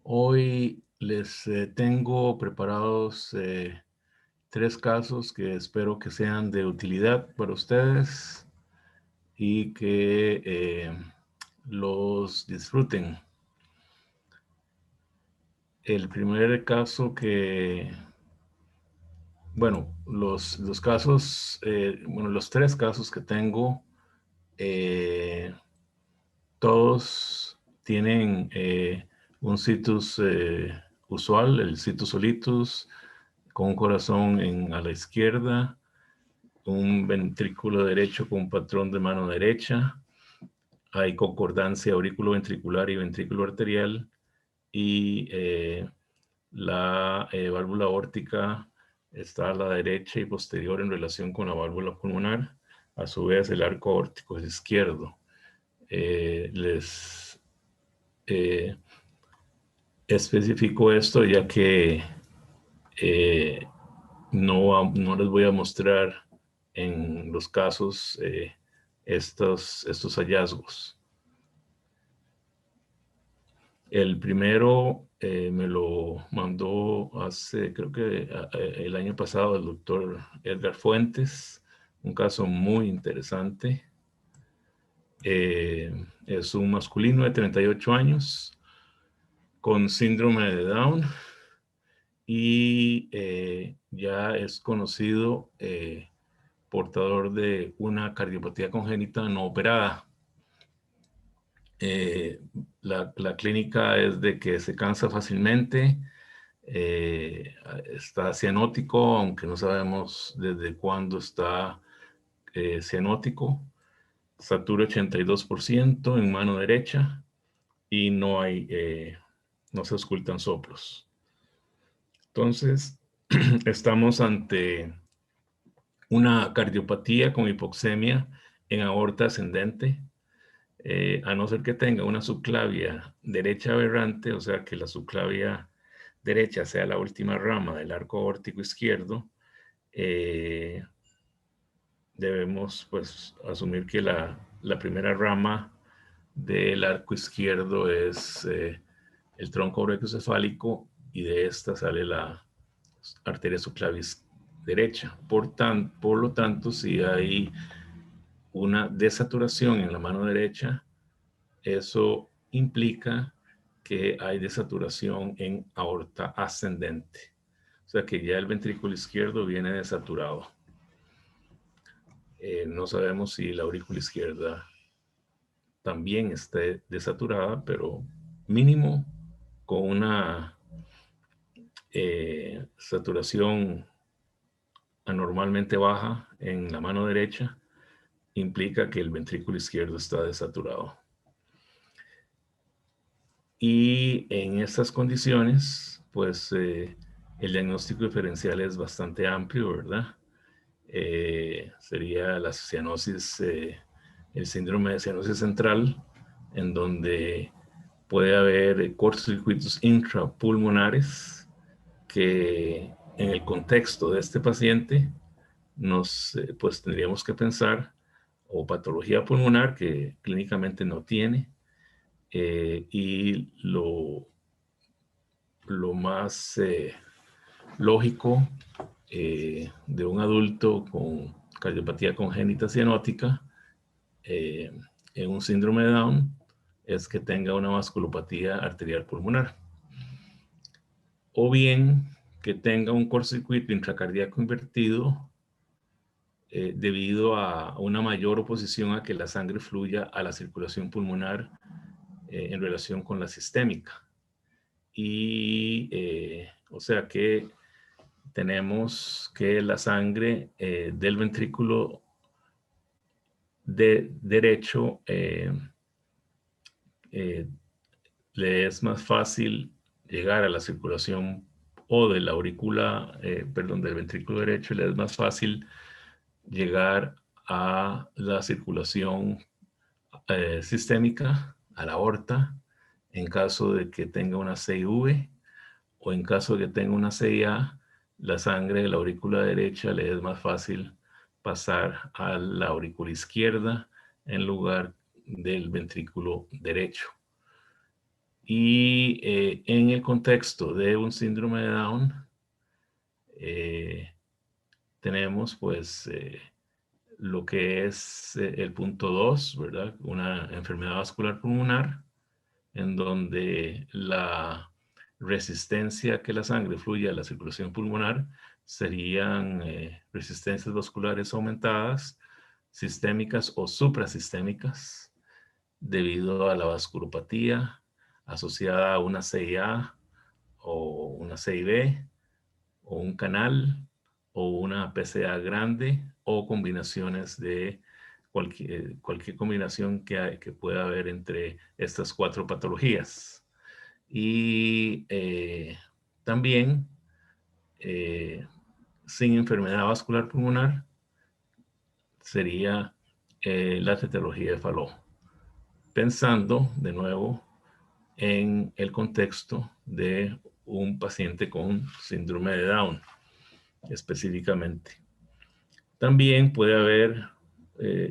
Hoy les tengo preparados 3 casos que espero que sean de utilidad para ustedes y que los disfruten. El primer caso los casos, los 3 casos que tengo, todos tienen un situs usual, el situs solitus, con un corazón a la izquierda, un ventrículo derecho con un patrón de mano derecha, hay concordancia auriculoventricular y ventrículo arterial, y la válvula aórtica está a la derecha y posterior en relación con la válvula pulmonar. A su vez, el arco aórtico es izquierdo. Les especifico esto ya que no les voy a mostrar en los casos estos hallazgos. El primero me lo mandó creo que el año pasado, el doctor Edgar Fuentes, un caso muy interesante. Es un masculino de 38 años con síndrome de Down y ya es conocido portador de una cardiopatía congénita no operada. La clínica es de que se cansa fácilmente, está cianótico, aunque no sabemos desde cuándo está cianótico, satura 82% en mano derecha y no se auscultan soplos. Entonces, estamos ante una cardiopatía con hipoxemia en aorta ascendente, a no ser que tenga una subclavia derecha aberrante, o sea que la subclavia derecha sea la última rama del arco aórtico izquierdo. Debemos pues asumir que la primera rama del arco izquierdo es el tronco brachiocefálico, y de esta sale la arteria subclavis derecha. Por lo tanto, si hay una desaturación en la mano derecha, eso implica que hay desaturación en aorta ascendente. O sea que ya el ventrículo izquierdo viene desaturado. No sabemos si la aurícula izquierda también esté desaturada, pero mínimo con una saturación anormalmente baja en la mano derecha, implica que el ventrículo izquierdo está desaturado. Y en estas condiciones, pues el diagnóstico diferencial es bastante amplio, ¿verdad? Sería la cianosis, el síndrome de cianosis central, en donde puede haber cortocircuitos intrapulmonares que en el contexto de este paciente pues tendríamos que pensar o patología pulmonar que clínicamente no tiene, y lo más lógico de un adulto con cardiopatía congénita cianótica en un síndrome de Down es que tenga una vasculopatía arterial pulmonar, o bien que tenga un cortocircuito intracardíaco invertido debido a una mayor oposición a que la sangre fluya a la circulación pulmonar en relación con la sistémica. Y o sea que tenemos que la sangre del ventrículo derecho le es más fácil llegar a la circulación, o de la aurícula, del ventrículo derecho, le es más fácil llegar a la circulación sistémica, a la aorta, en caso de que tenga una CIV, o en caso de que tenga una CIA, la sangre de la aurícula derecha le es más fácil pasar a la aurícula izquierda en lugar del ventrículo derecho. Y en el contexto de un síndrome de Down, tenemos pues lo que es el punto 2, ¿verdad? Una enfermedad vascular pulmonar, en donde la resistencia que la sangre fluya a la circulación pulmonar serían resistencias vasculares aumentadas, sistémicas o suprasistémicas, debido a la vasculopatía asociada a una CIA o una CIB o un canal o una PCA grande o combinaciones de cualquier combinación que pueda haber entre estas cuatro patologías. Y también sin enfermedad vascular pulmonar sería la tetralogía de Fallot, pensando de nuevo en el contexto de un paciente con síndrome de Down específicamente. También puede haber,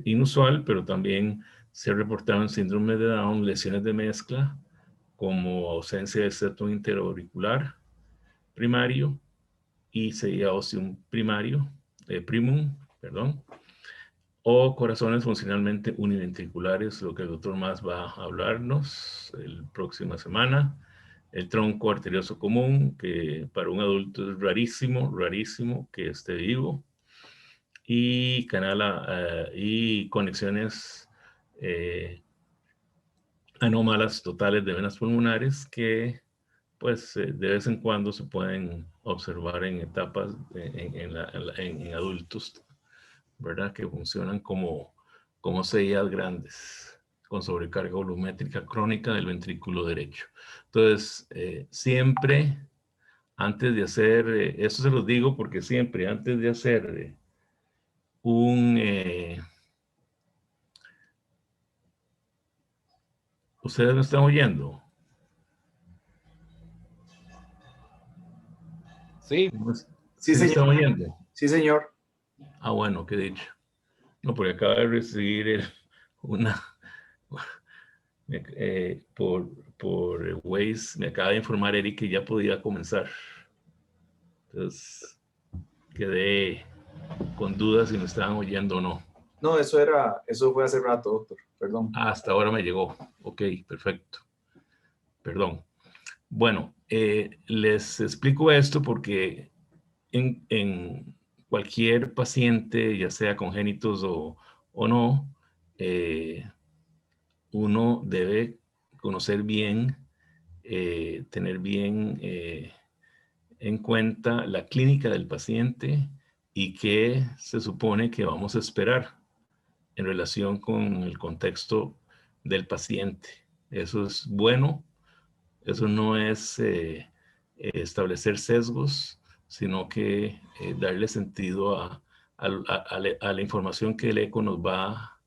inusual, pero también se ha reportado en síndrome de Down lesiones de mezcla como ausencia de septum interauricular primario y CIA óseo primario, primum, perdón, o corazones funcionalmente univentriculares, lo que el doctor más va a hablarnos la próxima semana. El tronco arterioso común, que para un adulto es rarísimo, rarísimo que esté vivo. Y y conexiones anómalas totales de venas pulmonares que pues de vez en cuando se pueden observar en etapas en adultos, ¿verdad? Que funcionan como CIAs grandes con sobrecarga volumétrica crónica del ventrículo derecho. Entonces, siempre antes de hacer, eso se los digo porque siempre antes de hacer ¿ustedes me están oyendo? Sí, Sí, ¿Sí me están señor. oyendo? Sí, señor. Ah, bueno, qué dicho. No, porque acaba de recibir una, por Waze, me acaba de informar Eric que ya podía comenzar. Entonces, quedé con dudas si me estaban oyendo o no. No, eso fue hace rato, doctor. Perdón. Ah, hasta ahora me llegó. Ok, perfecto. Perdón. Bueno, les explico esto porque en cualquier paciente, ya sea congénitos o no, uno debe conocer bien, tener bien en cuenta la clínica del paciente y qué se supone que vamos a esperar en relación con el contexto del paciente. Eso es bueno, eso no es establecer sesgos, sino que darle sentido a la información que el eco nos va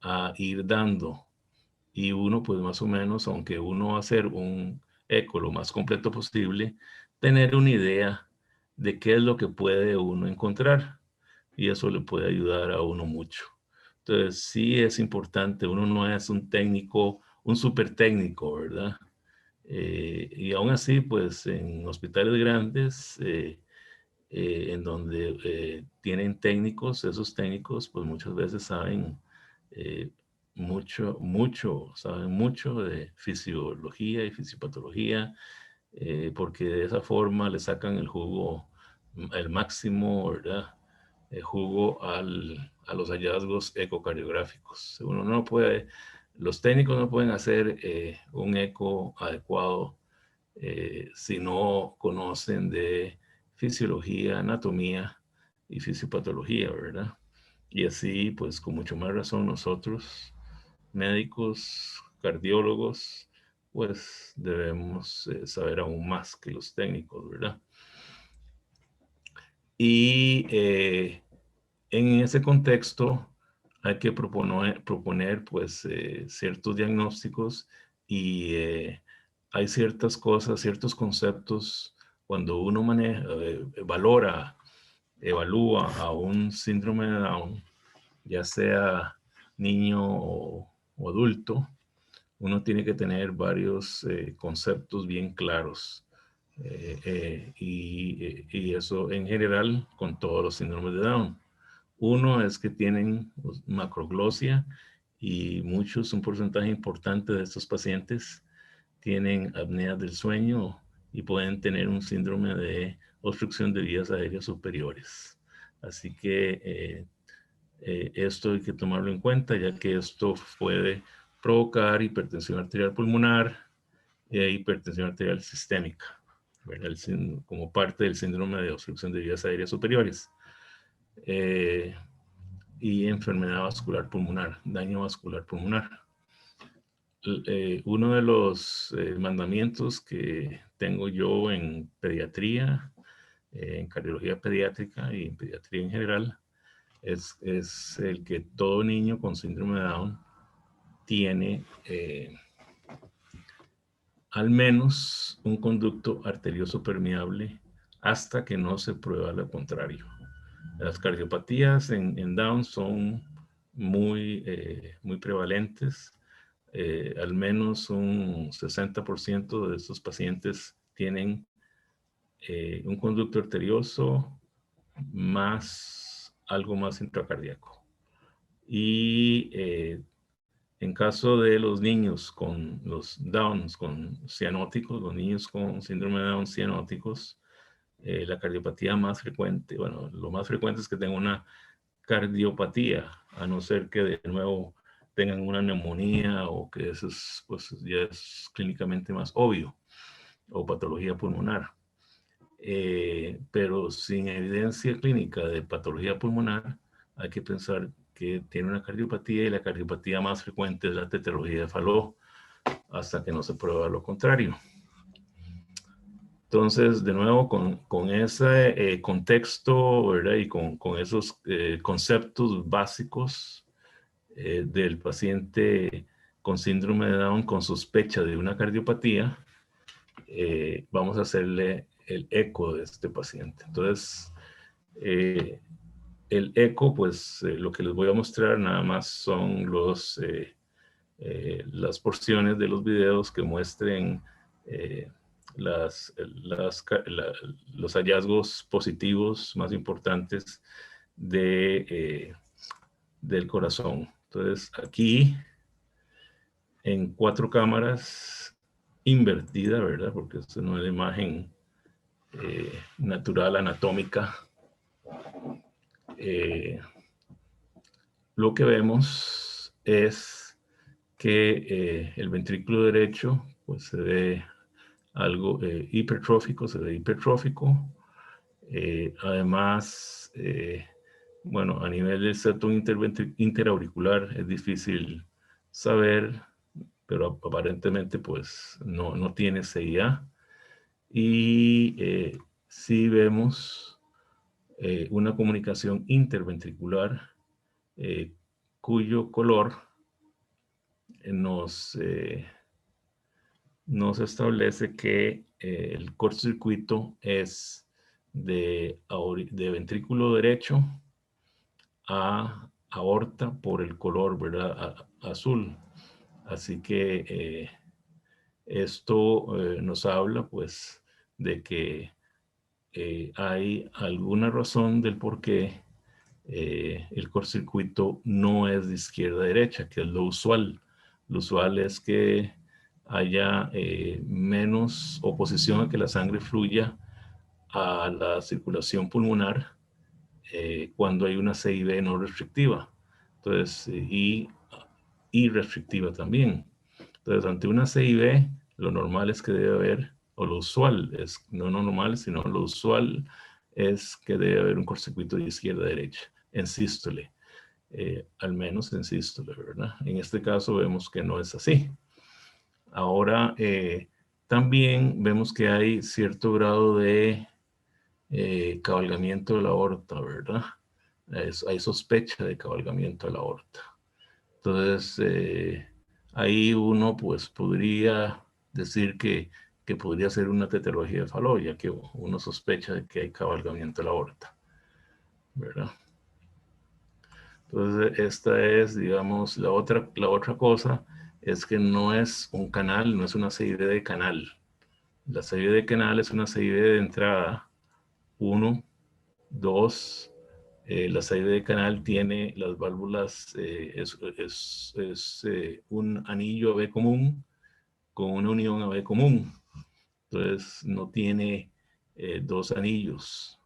a ir dando. Y uno, pues más o menos, aunque uno va a hacer un eco lo más completo posible, tener una idea de qué es lo que puede uno encontrar. Y eso le puede ayudar a uno mucho. Entonces, sí es importante, uno no es un técnico, un súper técnico, ¿verdad? Y aún así, pues en hospitales grandes, en donde tienen técnicos, esos técnicos, pues muchas veces saben eh, saben mucho de fisiología y fisiopatología, porque de esa forma le sacan el jugo, el máximo, ¿verdad? El jugo a los hallazgos ecocardiográficos. Uno no puede, los técnicos no pueden hacer un eco adecuado si no conocen de fisiología, anatomía y fisiopatología, ¿verdad? Y así, pues con mucho más razón nosotros, médicos, cardiólogos, pues debemos saber aún más que los técnicos, ¿verdad? Y en ese contexto hay que proponer pues, ciertos diagnósticos y hay ciertas cosas, ciertos conceptos cuando uno evalúa a un síndrome de Down, ya sea niño o adulto, uno tiene que tener varios conceptos bien claros. Y eso en general con todos los síndromes de Down. Uno es que tienen macroglosia y muchos, un porcentaje importante de estos pacientes tienen apnea del sueño y pueden tener un síndrome de obstrucción de vías aéreas superiores. Así que esto hay que tomarlo en cuenta, ya que esto puede provocar hipertensión arterial pulmonar e hipertensión arterial sistémica, ¿verdad? Como parte del síndrome de obstrucción de vías aéreas superiores. Y enfermedad vascular pulmonar, daño vascular pulmonar. Uno de los mandamientos que tengo yo en pediatría, en cardiología pediátrica y en pediatría en general, es el que todo niño con síndrome de Down tiene al menos un conducto arterioso permeable hasta que no se prueba lo contrario. Las cardiopatías en Down son muy prevalentes. Al menos un 60% de estos pacientes tienen un conducto arterioso más algo más intracardíaco. Y en caso de los niños con los Downs, con cianóticos, los niños con síndrome de Down cianóticos, la cardiopatía más frecuente, bueno, lo más frecuente es que tengan una cardiopatía, a no ser que de nuevo tengan una neumonía o que eso es, pues, ya es clínicamente más obvio, o patología pulmonar. Pero sin evidencia clínica de patología pulmonar, hay que pensar que tiene una cardiopatía y la cardiopatía más frecuente es la tetralogía de Fallot, hasta que no se prueba lo contrario. Entonces, de nuevo, con ese contexto, ¿verdad? Y con esos conceptos básicos del paciente con síndrome de Down con sospecha de una cardiopatía, vamos a hacerle el eco de este paciente. Entonces, el eco, pues lo que les voy a mostrar nada más son las porciones de los videos que muestren los hallazgos positivos más importantes del corazón. Entonces, aquí en 4 cámaras invertida, ¿verdad? Porque esto no es la imagen natural, anatómica. Lo que vemos es que el ventrículo derecho pues se ve algo hipertrófico, se ve hipertrófico. Además, bueno, a nivel del septum interauricular es difícil saber, pero aparentemente pues no tiene CIA. Y sí vemos una comunicación interventricular cuyo color nos establece que el cortocircuito es de ventrículo derecho a aorta por el color, ¿verdad? Azul. Así que esto nos habla pues de que hay alguna razón del por qué el cortocircuito no es de izquierda a derecha, que es lo usual. Lo usual es que haya menos oposición a que la sangre fluya a la circulación pulmonar cuando hay una CIB no restrictiva. Entonces, y restrictiva también. Entonces, ante una CIB, lo normal es que debe haber, o lo usual es, no normal, sino lo usual es que debe haber un cortocircuito de izquierda a derecha, en sístole, al menos en sístole, ¿verdad? En este caso vemos que no es así. Ahora, también vemos que hay cierto grado de cabalgamiento de la aorta, ¿verdad? Hay sospecha de cabalgamiento de la aorta. Entonces, ahí uno pues podría decir que podría ser una tetralogía de Fallot, ya que uno sospecha de que hay cabalgamiento de la aorta, ¿verdad? Entonces, esta es, digamos, la otra cosa es que no es un canal, no es una CIB de canal. La CIB de canal es una CIB de entrada 1, 2. La CIB de canal tiene las válvulas, es un anillo AB común con una unión AB común. Entonces no tiene dos anillos,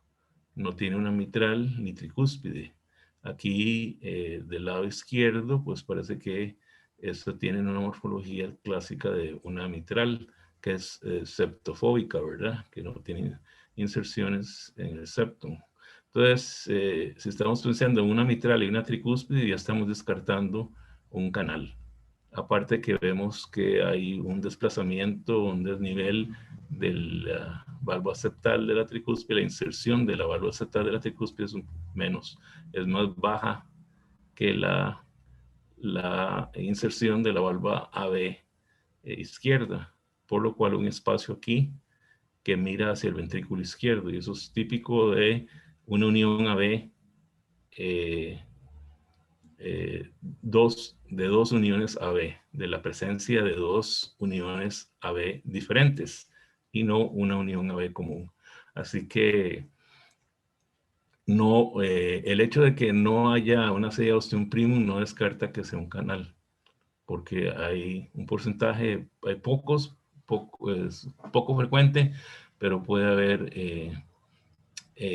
no tiene una mitral ni tricúspide. Aquí del lado izquierdo, pues parece que esto tiene una morfología clásica de una mitral, que es septofóbica, ¿verdad? Que no tiene inserciones en el septum. Entonces, si estamos pensando en una mitral y una tricúspide, ya estamos descartando un canal. Aparte que vemos que hay un desplazamiento, un desnivel de la válvula septal de la tricúspide, la inserción de la válvula septal de la tricúspide es más baja que la inserción de la válvula AB izquierda, por lo cual un espacio aquí que mira hacia el ventrículo izquierdo, y eso es típico de una unión AB de dos uniones AB, de la presencia de dos uniones AB diferentes y no una unión AB común. Así que no, el hecho de que no haya una serie de ostium primum no descarta que sea un canal, porque hay un porcentaje, hay es poco frecuente, pero puede haber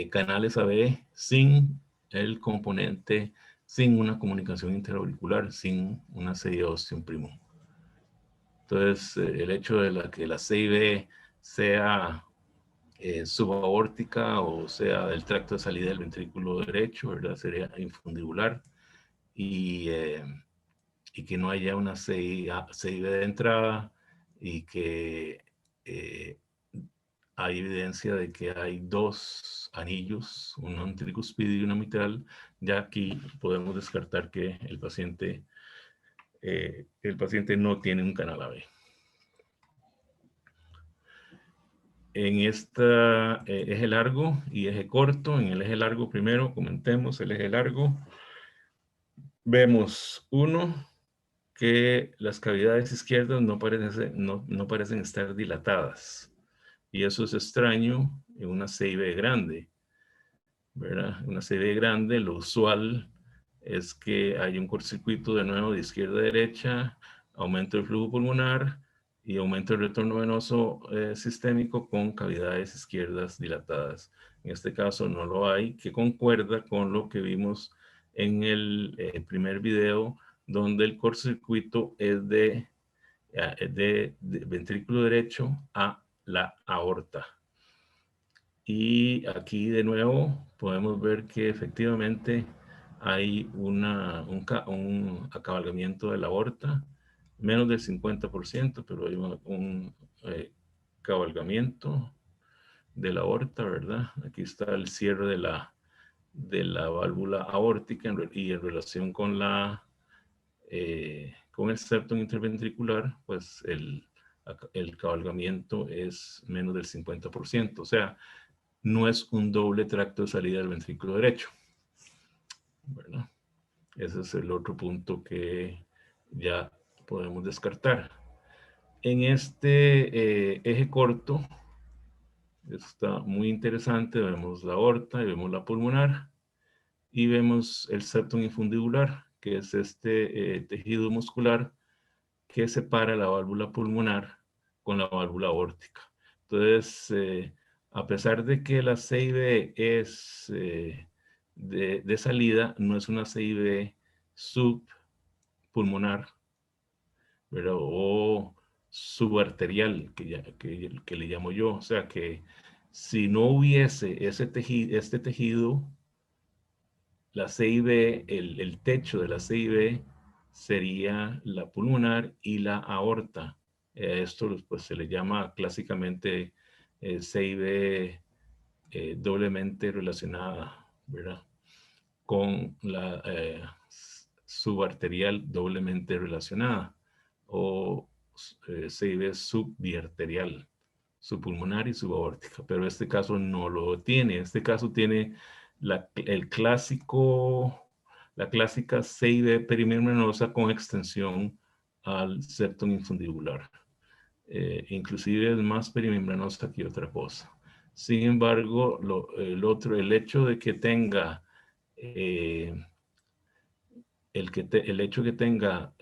canales AB sin el componente, sin una comunicación interauricular, sin una serie ostium primum. Entonces, el hecho de que la CIB sea subaórtica o sea del tracto de salida del ventrículo derecho, ¿verdad? Sería infundibular y, y que no haya una CIB de entrada y que hay evidencia de que hay dos anillos, una tricúspide y una mitral. Ya aquí podemos descartar que el paciente no tiene un canal AB. En esta eje largo y eje corto, en el eje largo primero comentemos el eje largo. Vemos que las cavidades izquierdas no parecen estar dilatadas. Y eso es extraño en una CIB grande, ¿verdad? Una CIB grande, lo usual es que hay un cortocircuito de nuevo de izquierda a derecha, aumento del flujo pulmonar y aumento del retorno venoso sistémico con cavidades izquierdas dilatadas. En este caso no lo hay, que concuerda con lo que vimos en el primer video, donde el cortocircuito es de ventrículo derecho a la aorta. Y aquí de nuevo podemos ver que efectivamente hay un acabalgamiento de la aorta, menos del 50%, pero hay un cabalgamiento de la aorta, ¿verdad? Aquí está el cierre de la válvula aórtica y en relación con con el septum interventricular, pues el cabalgamiento es menos del 50%. O sea, no es un doble tracto de salida del ventrículo derecho, ¿verdad? Ese es el otro punto que ya podemos descartar. En este eje corto, está muy interesante, vemos la aorta y vemos la pulmonar y vemos el septum infundibular, que es este tejido muscular que separa la válvula pulmonar con la válvula aórtica. Entonces, a pesar de que la CIB es de salida, no es una CIB subpulmonar, ¿verdad? O subarterial, que le llamo yo. O sea que si no hubiese este tejido, la CIB, el techo de la CIB sería la pulmonar y la aorta. Esto pues, se le llama clásicamente CIB doblemente relacionada, ¿verdad? Con la subarterial doblemente relacionada o CIB subbiarterial, subpulmonar y subaórtica, pero este caso no lo tiene. Este caso tiene la clásica CIB perimembranosa con extensión al septum infundibular. Inclusive es más perimembranosa que otra cosa. Sin embargo, el hecho de que tenga el hecho que tenga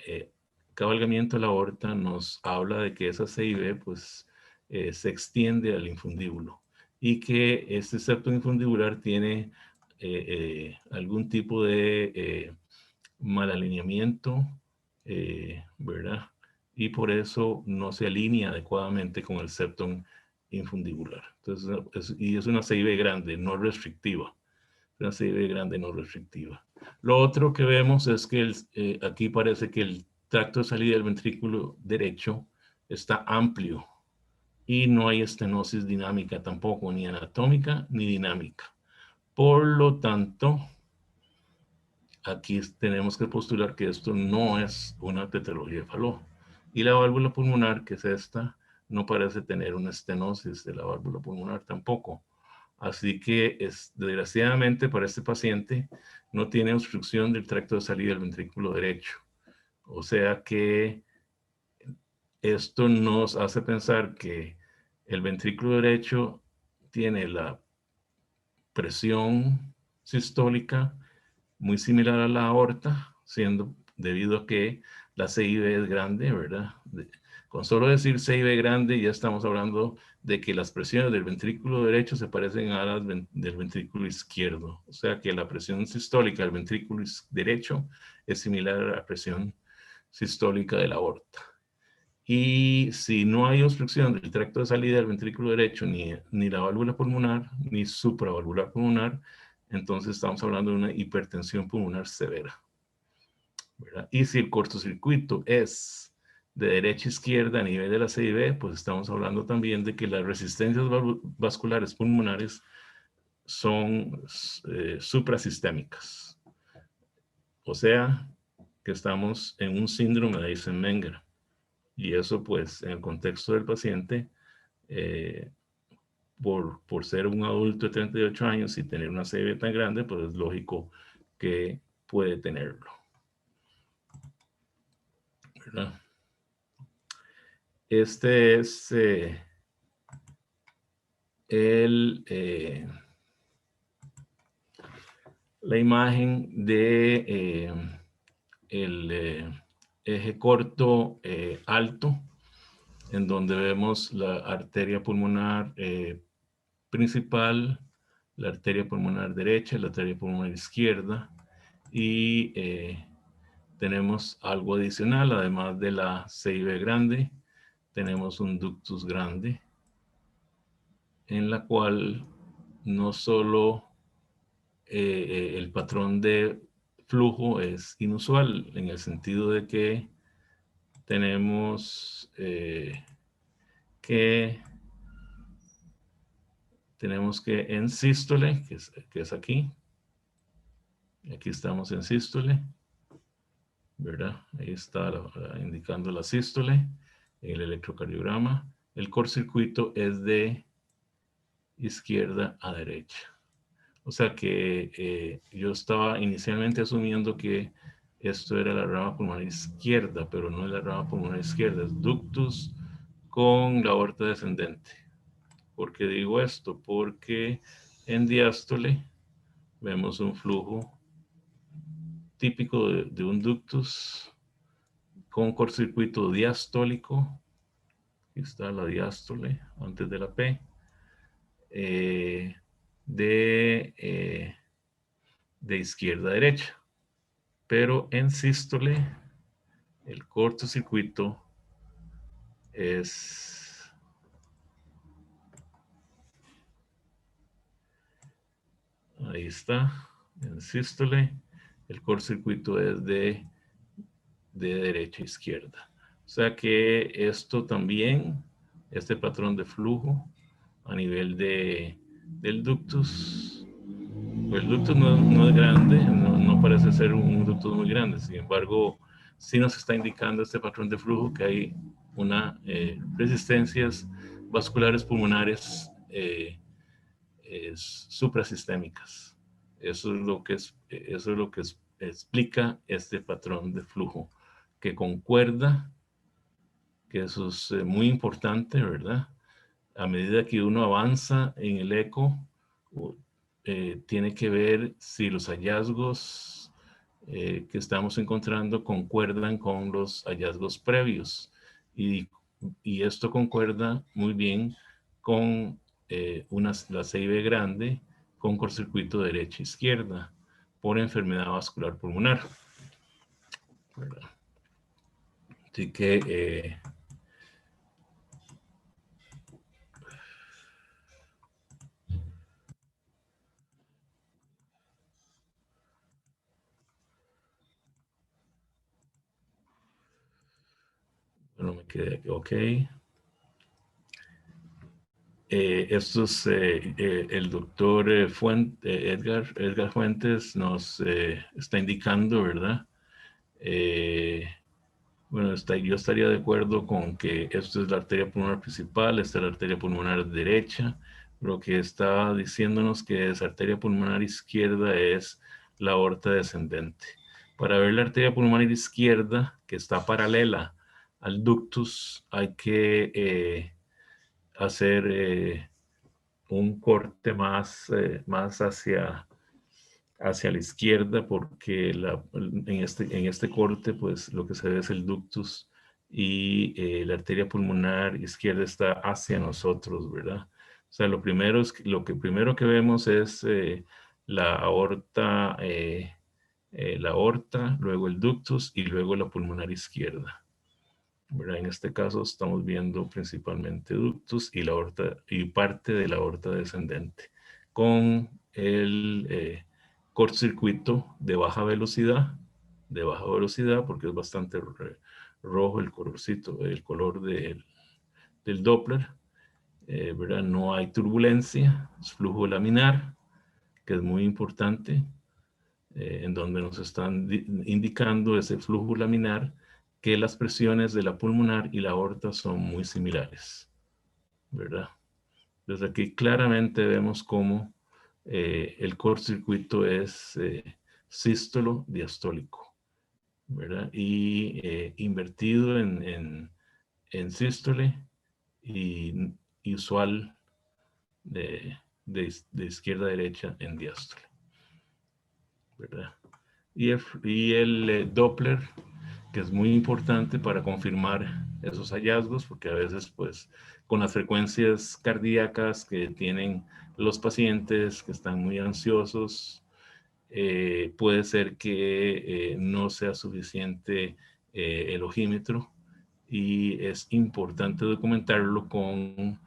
cabalgamiento de la aorta nos habla de que esa CIB pues se extiende al infundíbulo y que este septum infundibular tiene algún tipo de mal alineamiento, ¿verdad? Y por eso no se alinea adecuadamente con el septum infundibular. Entonces, y es una CIB grande, no restrictiva. Una CIB grande, no restrictiva. Lo otro que vemos es que aquí parece que el tracto de salida del ventrículo derecho está amplio y no hay estenosis dinámica tampoco, ni anatómica ni dinámica. Por lo tanto, aquí tenemos que postular que esto no es una tetralogía de Fallot. Y la válvula pulmonar, que es esta, no parece tener una estenosis de la válvula pulmonar tampoco. Así que, desgraciadamente, para este paciente no tiene obstrucción del tracto de salida del ventrículo derecho. O sea que esto nos hace pensar que el ventrículo derecho tiene la presión sistólica muy similar a la aorta, siendo debido a que la CIB es grande, ¿verdad? Con solo decir CIB grande ya estamos hablando de que las presiones del ventrículo derecho se parecen a las del ventrículo izquierdo. O sea que la presión sistólica del ventrículo derecho es similar a la presión sistólica de la aorta. Y si no hay obstrucción del tracto de salida del ventrículo derecho, ni la válvula pulmonar, ni supravalvular pulmonar, entonces estamos hablando de una hipertensión pulmonar severa, ¿verdad? Y si el cortocircuito es de derecha a izquierda a nivel de la CIB, pues estamos hablando también de que las resistencias vasculares pulmonares son suprasistémicas. O sea, que estamos en un síndrome de Eisenmenger. Y eso, pues, en el contexto del paciente, eh, por ser un adulto de 38 años y tener una CB tan grande, pues es lógico que puede tenerlo, ¿verdad? Este es la imagen de el eje corto alto, en donde vemos la arteria pulmonar principal, la arteria pulmonar derecha, la arteria pulmonar izquierda, y tenemos algo adicional, además de la CIB grande, tenemos un ductus grande, en la cual no solo el patrón de flujo es inusual, en el sentido de que tenemos que en sístole, que es aquí estamos en sístole, ¿verdad? Ahí está indicando la sístole, el electrocardiograma. El cortocircuito es de izquierda a derecha. O sea que yo estaba inicialmente asumiendo que esto era la rama pulmonar izquierda, pero no es la rama pulmonar izquierda, es ductus con la aorta descendente. ¿Por qué digo esto? Porque en diástole vemos un flujo típico de un ductus con cortocircuito diastólico. Aquí está la diástole antes de la P. De izquierda a derecha. Pero en sístole, el cortocircuito es ahí está, en sístole, el cortocircuito es de derecha a izquierda. O sea que esto también, este patrón de flujo a nivel del ductus, pues el ductus no es grande, no parece ser un ductus muy grande, sin embargo, sí nos está indicando este patrón de flujo que hay una resistencias vasculares pulmonares suprasistémicas. Eso es lo que explica este patrón de flujo que concuerda, que eso es muy importante, ¿verdad? A medida que uno avanza en el eco, tiene que ver si los hallazgos que estamos encontrando concuerdan con los hallazgos previos. Y esto concuerda muy bien con la CIB grande con cortocircuito derecha-izquierda por enfermedad vascular pulmonar, ¿verdad? Así que bueno, me quedé, ok. Esto es el doctor Edgar Fuentes nos está indicando, ¿verdad? Bueno, yo estaría de acuerdo con que esto es la arteria pulmonar principal, esta es la arteria pulmonar derecha. Lo que está diciéndonos que esa arteria pulmonar izquierda es la aorta descendente. Para ver la arteria pulmonar izquierda, que está paralela al ductus, hay que hacer un corte más hacia la izquierda porque en este corte pues lo que se ve es el ductus y la arteria pulmonar izquierda está hacia nosotros, ¿verdad? O sea, lo que primero que vemos es la aorta, luego el ductus y luego la pulmonar izquierda, ¿verdad? En este caso estamos viendo principalmente ductus y la aorta y parte de la aorta descendente con el cortocircuito de baja velocidad porque es bastante rojo el colorcito, el color del Doppler, ¿verdad? No hay turbulencia, es flujo laminar, que es muy importante, en donde nos están indicando ese flujo laminar que las presiones de la pulmonar y la aorta son muy similares, ¿verdad? Desde aquí claramente vemos cómo el cortocircuito es sístolo diastólico, ¿verdad? Y invertido en sístole y usual de izquierda a derecha en diástole, ¿verdad? Y el Doppler, que es muy importante para confirmar esos hallazgos, porque a veces, pues, con las frecuencias cardíacas que tienen los pacientes que están muy ansiosos, puede ser que no sea suficiente el ojímetro y es importante documentarlo con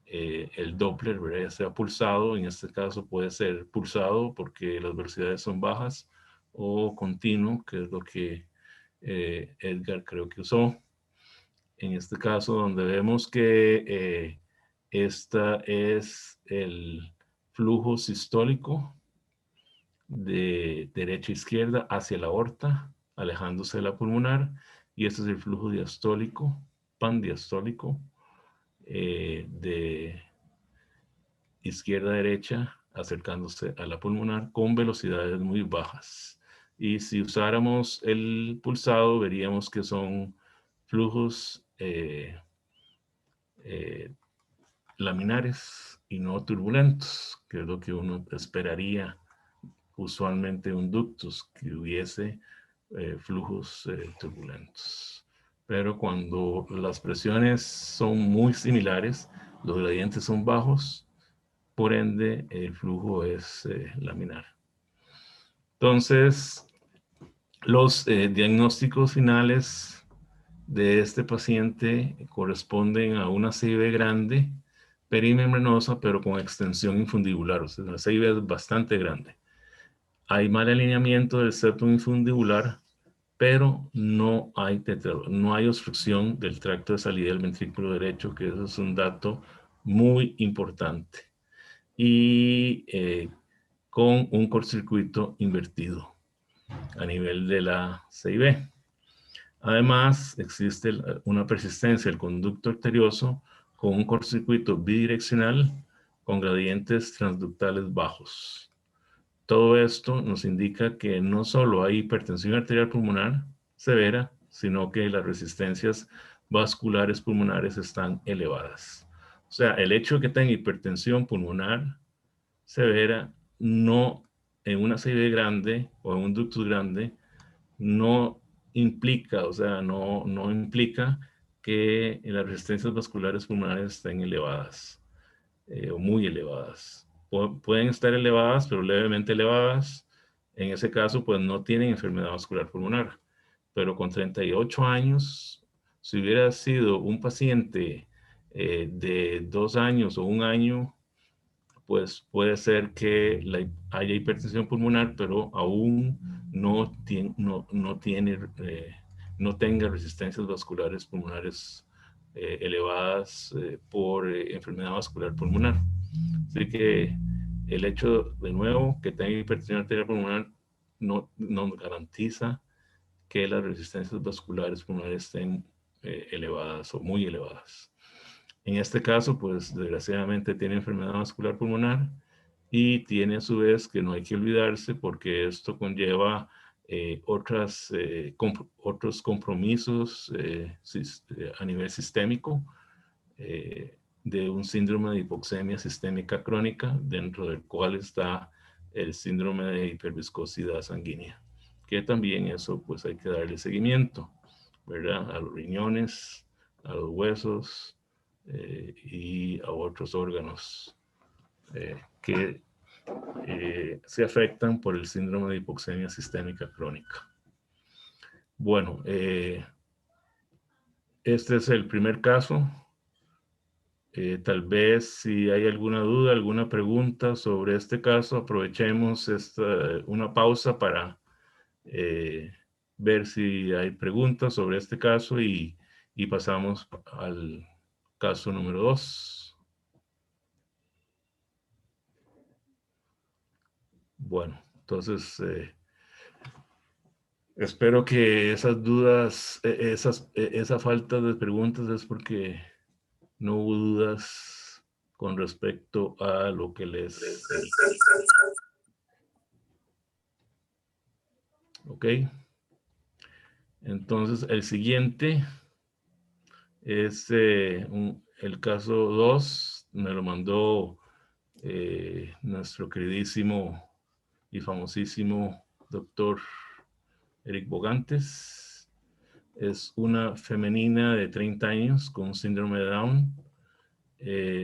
el Doppler, ¿verdad? Ya sea pulsado, en este caso puede ser pulsado porque las velocidades son bajas, o continuo, que es lo que Edgar creo que usó. En este caso, donde vemos que esta es el flujo sistólico de derecha a izquierda hacia la aorta, alejándose de la pulmonar, y este es el flujo diastólico, pandiastólico, de izquierda a derecha, acercándose a la pulmonar con velocidades muy bajas. Y si usáramos el pulsado, veríamos que son flujos laminares y no turbulentos, que es lo que uno esperaría usualmente un ductus que hubiese flujos turbulentos. Pero cuando las presiones son muy similares, los gradientes son bajos, por ende el flujo es laminar. Entonces, los diagnósticos finales de este paciente corresponden a una CIB grande, perimembranosa, pero con extensión infundibular. O sea, la CIB es bastante grande. Hay mal alineamiento del septum infundibular, pero no hay obstrucción del tracto de salida del ventrículo derecho, que eso es un dato muy importante. Y con un cortocircuito invertido a nivel de la CIB. Además, existe una persistencia del conducto arterioso con un cortocircuito bidireccional con gradientes transductales bajos. Todo esto nos indica que no solo hay hipertensión arterial pulmonar severa, sino que las resistencias vasculares pulmonares están elevadas. O sea, el hecho de que tenga hipertensión pulmonar severa no en una CIB grande o en un ductus grande no implica, o sea, no implica que las resistencias vasculares pulmonares estén elevadas o muy elevadas. Pueden estar elevadas, pero levemente elevadas. En ese caso, pues no tienen enfermedad vascular pulmonar. Pero con 38 años, si hubiera sido un paciente de 2 años o 1 año, pues puede ser que haya hipertensión pulmonar, pero aún no tenga resistencias vasculares pulmonares elevadas por enfermedad vascular pulmonar. Así que el hecho, de nuevo, que tenga hipertensión arterial pulmonar no garantiza que las resistencias vasculares pulmonares estén elevadas o muy elevadas. En este caso, pues desgraciadamente tiene enfermedad vascular pulmonar y tiene a su vez, que no hay que olvidarse, porque esto conlleva otros compromisos a nivel sistémico de un síndrome de hipoxemia sistémica crónica, dentro del cual está el síndrome de hiperviscosidad sanguínea, que también eso pues hay que darle seguimiento, ¿verdad? A los riñones, a los huesos y a otros órganos que se afectan por el síndrome de hipoxemia sistémica crónica. Bueno, este es el primer caso. Tal vez si hay alguna duda, alguna pregunta sobre este caso, aprovechemos una pausa para ver si hay preguntas sobre este caso y pasamos al caso número 2. Bueno, entonces espero que esas dudas, esa falta de preguntas es porque no hubo dudas con respecto a lo que les dije. Ok. Entonces, el siguiente es el caso 2. Me lo mandó nuestro queridísimo y famosísimo doctor Eric Bogantes. Es una femenina de 30 años con síndrome de Down,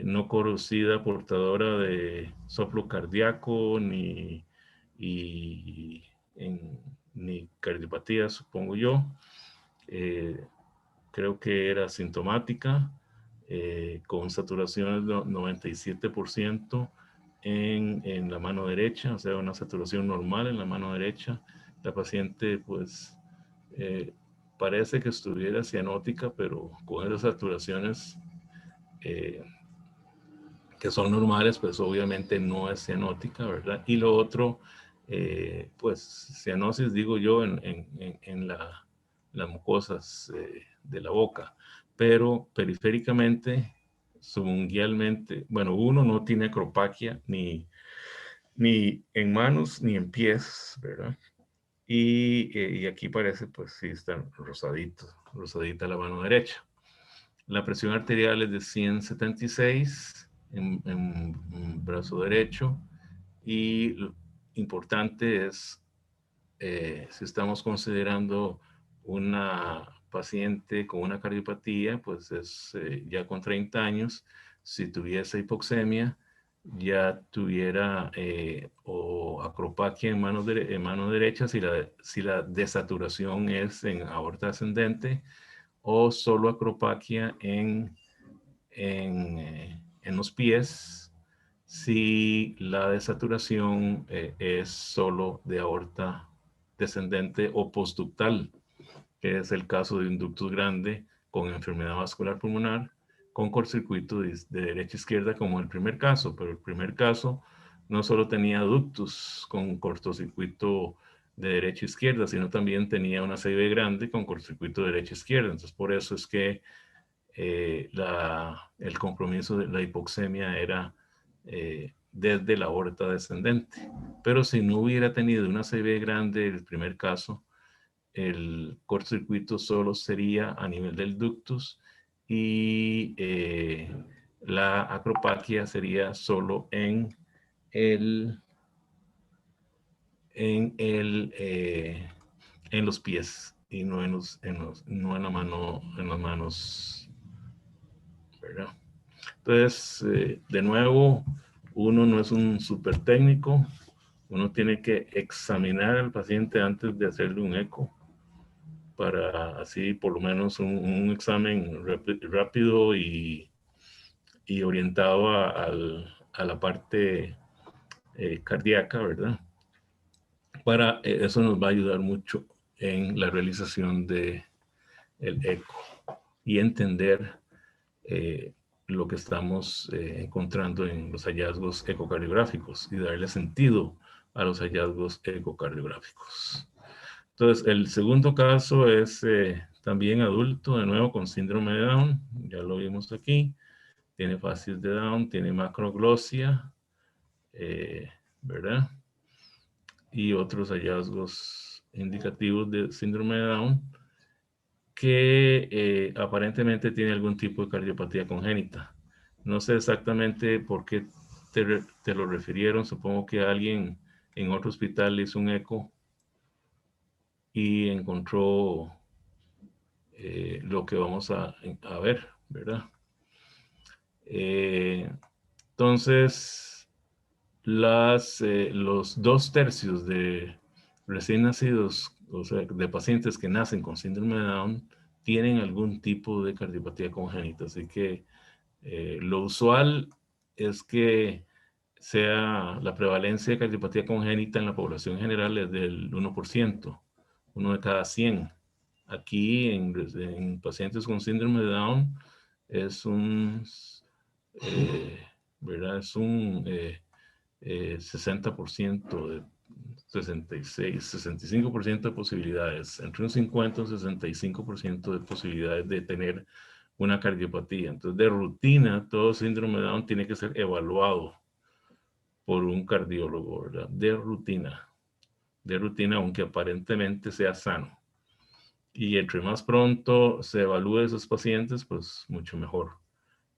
no conocida, portadora de soplo cardíaco ni cardiopatía, supongo yo. Creo que era sintomática, con saturaciones de 97% en la mano derecha, o sea, una saturación normal en la mano derecha. La paciente, pues, parece que estuviera cianótica, pero con esas saturaciones que son normales, pues obviamente no es cianótica, ¿verdad? Y lo otro, pues, cianosis, digo yo, en las mucosas de la boca, pero periféricamente, subunguialmente, bueno, uno no tiene acropaquia ni en manos ni en pies, ¿verdad? Y aquí parece, pues sí, está rosadita la mano derecha. La presión arterial es de 176 en brazo derecho, y lo importante es, si estamos considerando una paciente con una cardiopatía, pues es ya con 30 años, si tuviese hipoxemia, ya tuviera o acropaquia en mano derecha si la desaturación es en aorta ascendente, o solo acropaquia en los pies si la desaturación es solo de aorta descendente o postductal, que es el caso de un ductus grande con enfermedad vascular pulmonar con cortocircuito de derecha a izquierda, como el primer caso. Pero el primer caso no solo tenía ductus con cortocircuito de derecha a izquierda, sino también tenía una CIB grande con cortocircuito de derecha a izquierda. Entonces, por eso es que el compromiso de la hipoxemia era desde la aorta descendente. Pero si no hubiera tenido una CIB grande el primer caso, el cortocircuito solo sería a nivel del ductus y la acropaquia sería solo en el, en los pies y no no en la mano, en las manos, ¿verdad? Entonces, de nuevo, uno no es un súper técnico, uno tiene que examinar al paciente antes de hacerle un eco para así por lo menos un examen rápido y orientado a la parte cardíaca, ¿verdad? Para eso nos va a ayudar mucho en la realización de el eco y entender lo que estamos encontrando en los hallazgos ecocardiográficos y darle sentido a los hallazgos ecocardiográficos. Entonces, el segundo caso es también adulto, de nuevo con síndrome de Down, ya lo vimos aquí, tiene facies de Down, tiene macroglosia, ¿verdad? Y otros hallazgos indicativos de síndrome de Down que aparentemente tiene algún tipo de cardiopatía congénita. No sé exactamente por qué te lo refirieron, supongo que alguien en otro hospital hizo un eco y encontró lo que vamos a ver, ¿verdad? Entonces, los 2/3 de recién nacidos, o sea, de pacientes que nacen con síndrome de Down, tienen algún tipo de cardiopatía congénita. Así que lo usual es que sea la prevalencia de cardiopatía congénita en la población general es del 1%, 1 de cada 100. Aquí en pacientes con síndrome de Down es eh, ¿verdad? Es un 60%, de 66, 65% de posibilidades, entre un 50 y un 65% de posibilidades de tener una cardiopatía. Entonces, de rutina, todo síndrome de Down tiene que ser evaluado por un cardiólogo, ¿verdad? De rutina, aunque aparentemente sea sano. Y entre más pronto se evalúe a esos pacientes, pues mucho mejor.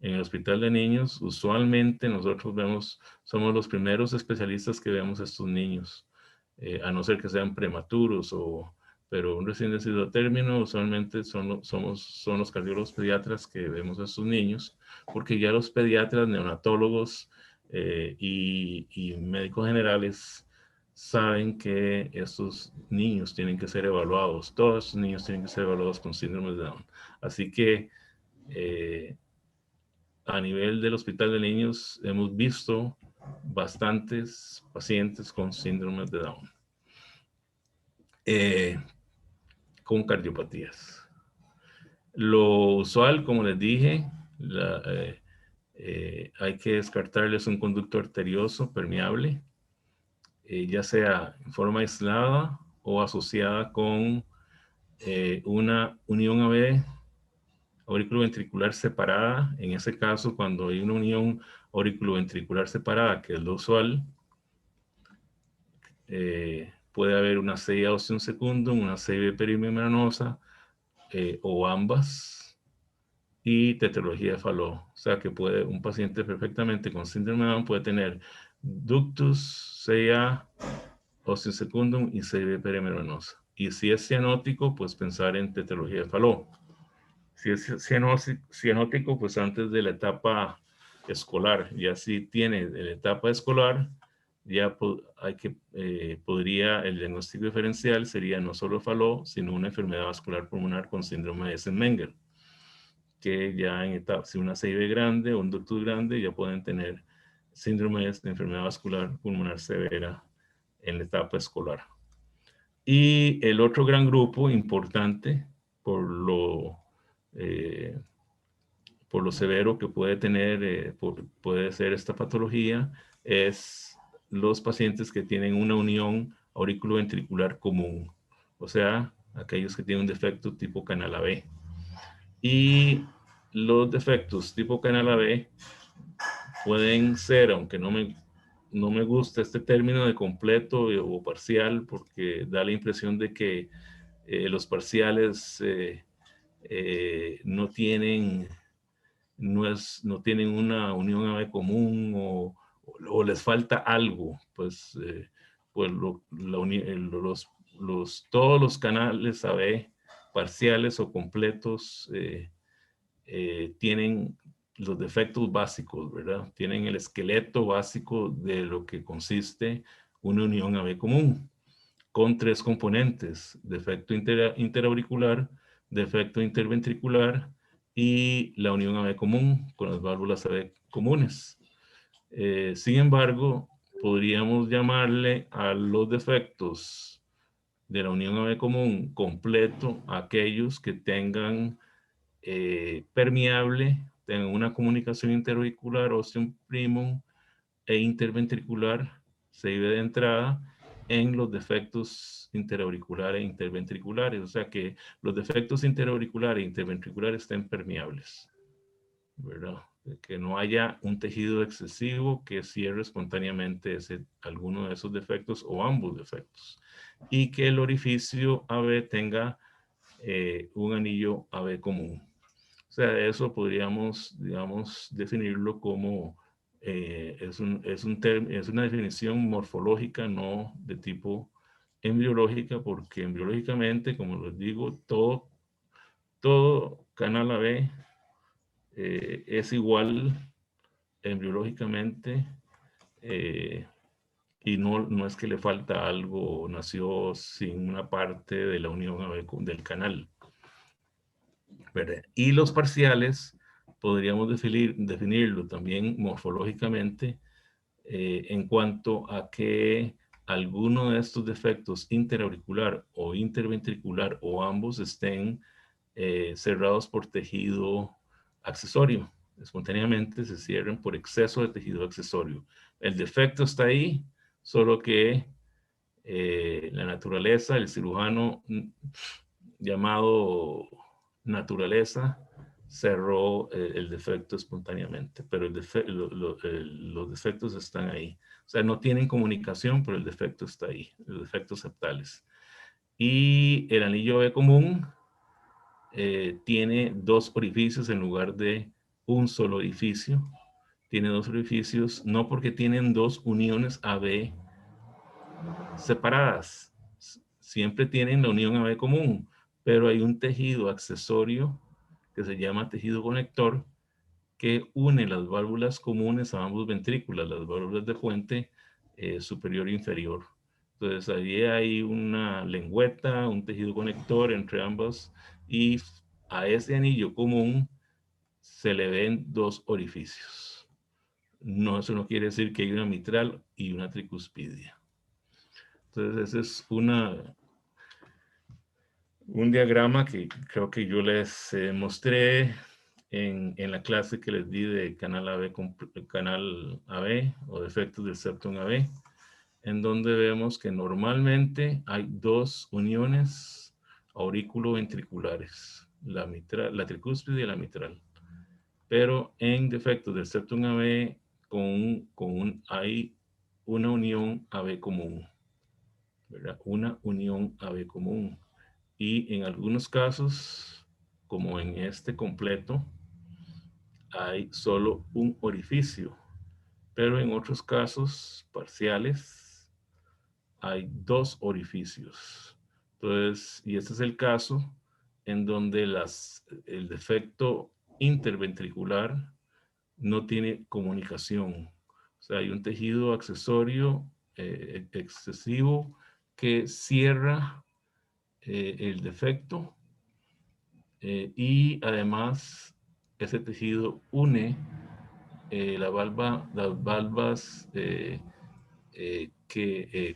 En el hospital de niños, usualmente nosotros somos los primeros especialistas que vemos a estos niños, a no ser que sean prematuros pero un recién nacido a término, usualmente son los cardiólogos pediatras que vemos a estos niños, porque ya los pediatras, neonatólogos y médicos generales saben que estos niños tienen que ser evaluados, todos estos niños tienen que ser evaluados con síndrome de Down. Así que a nivel del hospital de niños hemos visto bastantes pacientes con síndrome de Down, con cardiopatías. Lo usual, como les dije, hay que descartarles un conducto arterioso permeable, ya sea en forma aislada o asociada con una unión AB auriculoventricular separada. En ese caso, cuando hay una unión auriculoventricular separada, que es lo usual, puede haber una CIA ostium secundum, una CIB perimembranosa o ambas, y tetralogía de Fallot. O sea que un paciente perfectamente con síndrome de Down puede tener ductus, CIA, ostium secundum y CIB perimembranosa. Y si es cianótico, pues pensar en tetralogía de Fallot. Si es cianótico, pues antes de la etapa escolar. Ya si tiene la etapa escolar, ya podría, el diagnóstico diferencial sería no solo Fallot, sino una enfermedad vascular pulmonar con síndrome de Eisenmenger, que ya en etapa, si una CIB grande o un ductus grande, ya pueden tener síndrome de enfermedad vascular pulmonar severa en la etapa escolar. Y el otro gran grupo importante por lo severo que puede tener, puede ser esta patología, es los pacientes que tienen una unión auriculoventricular común, o sea, aquellos que tienen un defecto tipo canal AB. Y los defectos tipo canal AB pueden ser, aunque no me gusta este término de completo o parcial, porque da la impresión de que los parciales no tienen una unión AB común o les falta algo, pues, pues todos los canales AB parciales o completos tienen los defectos básicos, ¿verdad? Tienen el esqueleto básico de lo que consiste una unión AB común, con 3 componentes: defecto interauricular, defecto interventricular y la unión AB común con las válvulas AB comunes. Sin embargo, podríamos llamarle a los defectos de la unión AB común completo aquellos que tengan permeable, tengan una comunicación interauricular, ostium primum e interventricular, se vive de entrada en los defectos interauriculares e interventriculares, o sea que los defectos interauriculares e interventriculares estén permeables, ¿verdad? Que no haya un tejido excesivo que cierre espontáneamente alguno de esos defectos o ambos defectos, y que el orificio AB tenga un anillo AB común. O sea, eso podríamos, digamos, definirlo como es una definición morfológica, no de tipo embriológica, porque embriológicamente, como les digo, todo canal AB es igual embriológicamente, y no es que le falta algo, nació sin una parte de la unión AB del canal, ¿verdad? Y los parciales podríamos definirlo también morfológicamente en cuanto a que alguno de estos defectos interauricular o interventricular o ambos estén cerrados por tejido accesorio. Espontáneamente se cierran por exceso de tejido accesorio. El defecto está ahí, solo que la naturaleza, el cirujano llamado naturaleza, cerró el defecto espontáneamente, pero los defectos están ahí. O sea, no tienen comunicación, pero el defecto está ahí, los defectos septales. Y el anillo B común tiene 2 orificios en lugar de un solo orificio. Tiene 2 orificios, no porque tienen 2 uniones AB separadas. Siempre tienen la unión AB común, pero hay un tejido accesorio que se llama tejido conector que une las válvulas comunes a ambos ventrículos, las válvulas de puente superior e inferior. Entonces, ahí hay una lengüeta, un tejido conector entre ambas, y a ese anillo común se le ven 2 orificios. No, eso no quiere decir que hay una mitral y una tricuspidia. Entonces, ese es un diagrama que creo que yo les mostré en la clase que les di de canal AB o defectos del septum AB, en donde vemos que normalmente hay 2 uniones aurículo-ventriculares, la tricúspide y la mitral. Pero en defectos del septum AB hay una unión AB común, ¿verdad? Una unión AB común. Y en algunos casos, como en este completo, hay solo un orificio, pero en otros casos parciales hay 2 orificios. Entonces, y este es el caso en donde el defecto interventricular no tiene comunicación. O sea, hay un tejido accesorio excesivo que cierra el defecto, y además ese tejido une las valvas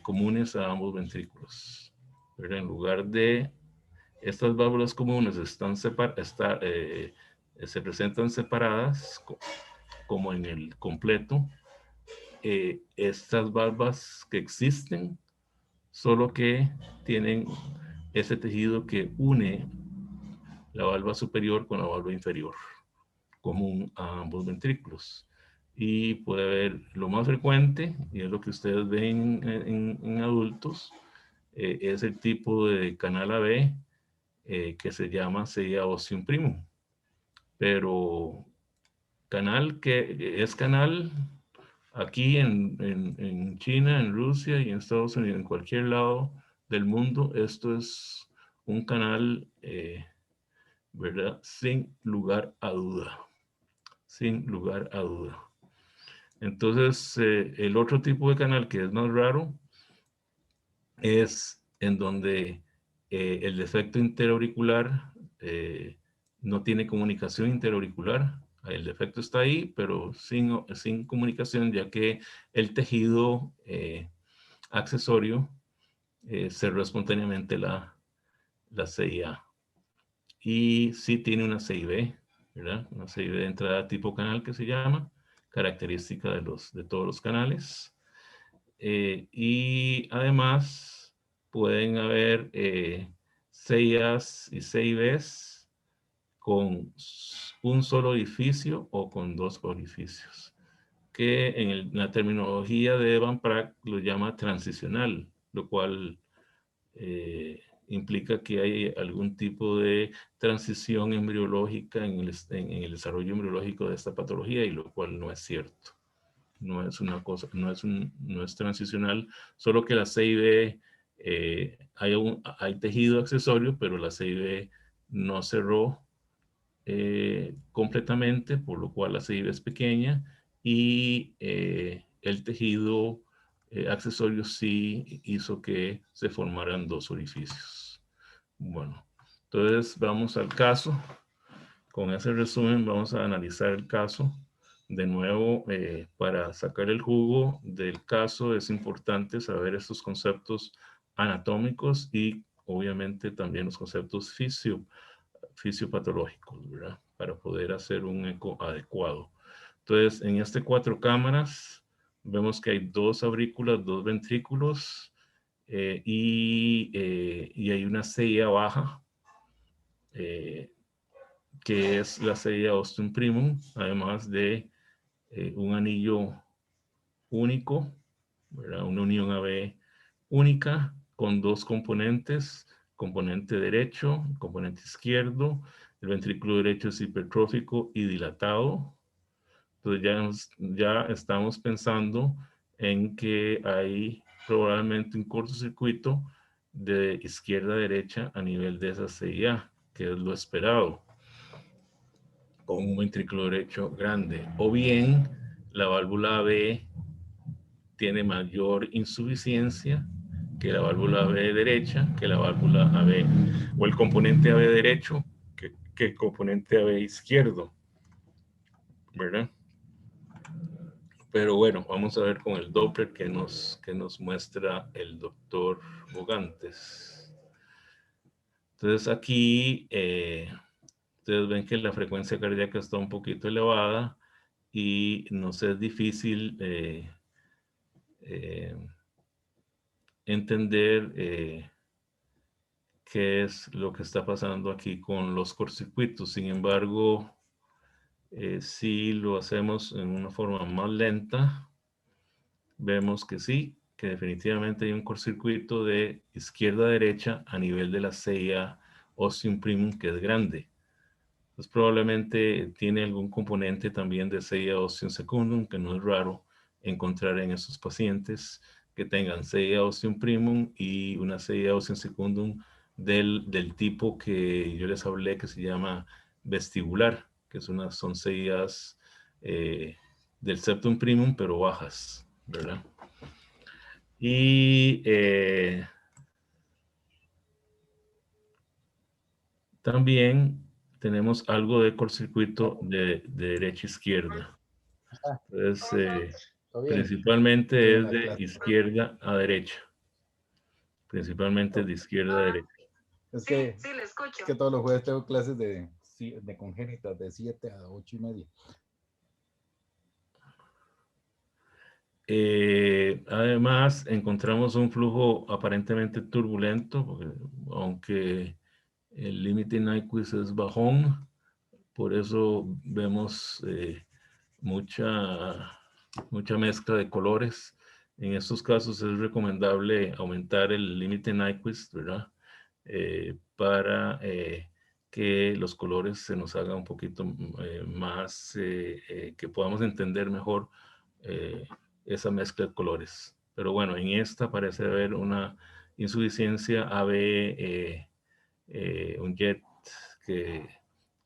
comunes a ambos ventrículos. Pero en lugar de estas válvulas comunes se presentan separadas, como en el completo, estas valvas que existen, solo que tienen ese tejido que une la valva superior con la valva inferior, común a ambos ventrículos. Y puede haber lo más frecuente, y es lo que ustedes ven en adultos, es el tipo de canal AB que se llama CIA Ostium Primum. Pero canal que es canal aquí en China, en Rusia y en Estados Unidos, en cualquier lado del mundo, esto es un canal, ¿verdad? Sin lugar a duda. Sin lugar a duda. Entonces, el otro tipo de canal que es más raro es en donde el defecto interauricular no tiene comunicación interauricular. El defecto está ahí, pero sin comunicación, ya que el tejido accesorio cerró espontáneamente la CIA. Y sí tiene una CIB, ¿verdad? Una CIB de entrada tipo canal que se llama, característica de todos los canales. Y además pueden haber CIAs y CIBs con un solo orificio o con dos orificios, que en la terminología de Van Praag lo llama transicional, lo cual implica que hay algún tipo de transición embriológica en el desarrollo embriológico de esta patología, y lo cual no es cierto. No es una cosa, no es transicional, solo que la CIB, hay tejido accesorio, pero la CIB no cerró completamente, por lo cual la CIB es pequeña, y el tejido accesorio sí hizo que se formaran dos orificios. Bueno, entonces vamos al caso. Con ese resumen vamos a analizar el caso. De nuevo, para sacar el jugo del caso es importante saber estos conceptos anatómicos y obviamente también los conceptos fisiopatológicos, ¿verdad? Para poder hacer un eco adecuado. Entonces, en este 4 cámaras vemos que hay 2 aurículas, 2 ventrículos y hay una CIA baja, que es la CIA Ostium Primum, además de un anillo único, ¿verdad? Una unión AB única con 2 componentes, componente derecho, componente izquierdo. El ventrículo derecho es hipertrófico y dilatado. Entonces ya estamos pensando en que hay probablemente un cortocircuito de izquierda a derecha a nivel de esa CIA, que es lo esperado, con un ventrículo derecho grande. O bien la válvula AB tiene mayor insuficiencia que la válvula AB derecha, que la válvula AB, o el componente AB derecho que el componente AB izquierdo, ¿verdad? Pero bueno, vamos a ver con el Doppler que nos muestra el doctor Bogantes. Entonces aquí ustedes ven que la frecuencia cardíaca está un poquito elevada y nos es difícil entender qué es lo que está pasando aquí con los cortocircuitos. Sin embargo, si lo hacemos en una forma más lenta, vemos que sí, que definitivamente hay un cortocircuito de izquierda a derecha a nivel de la CIA Ostium Primum, que es grande. Entonces probablemente tiene algún componente también de CIA Ostium Secundum, que no es raro encontrar en esos pacientes que tengan CIA Ostium Primum y una CIA Ostium Secundum del tipo que yo les hablé, que se llama vestibular, que son CIAs del septum primum, pero bajas, ¿verdad? Y también tenemos algo de cortocircuito de derecha a izquierda. Entonces, principalmente es de izquierda a derecha. Principalmente de izquierda a derecha. Es que, sí, le escucho. Es que todos los jueves tengo clases de congénitas de 7 a 8:30. Además, encontramos un flujo aparentemente turbulento, porque, aunque el límite Nyquist es bajón, por eso vemos mucha mezcla de colores. En estos casos es recomendable aumentar el límite Nyquist, ¿verdad? para que los colores se nos haga un poquito más, que podamos entender mejor esa mezcla de colores. Pero bueno, en esta parece haber una insuficiencia AB, un jet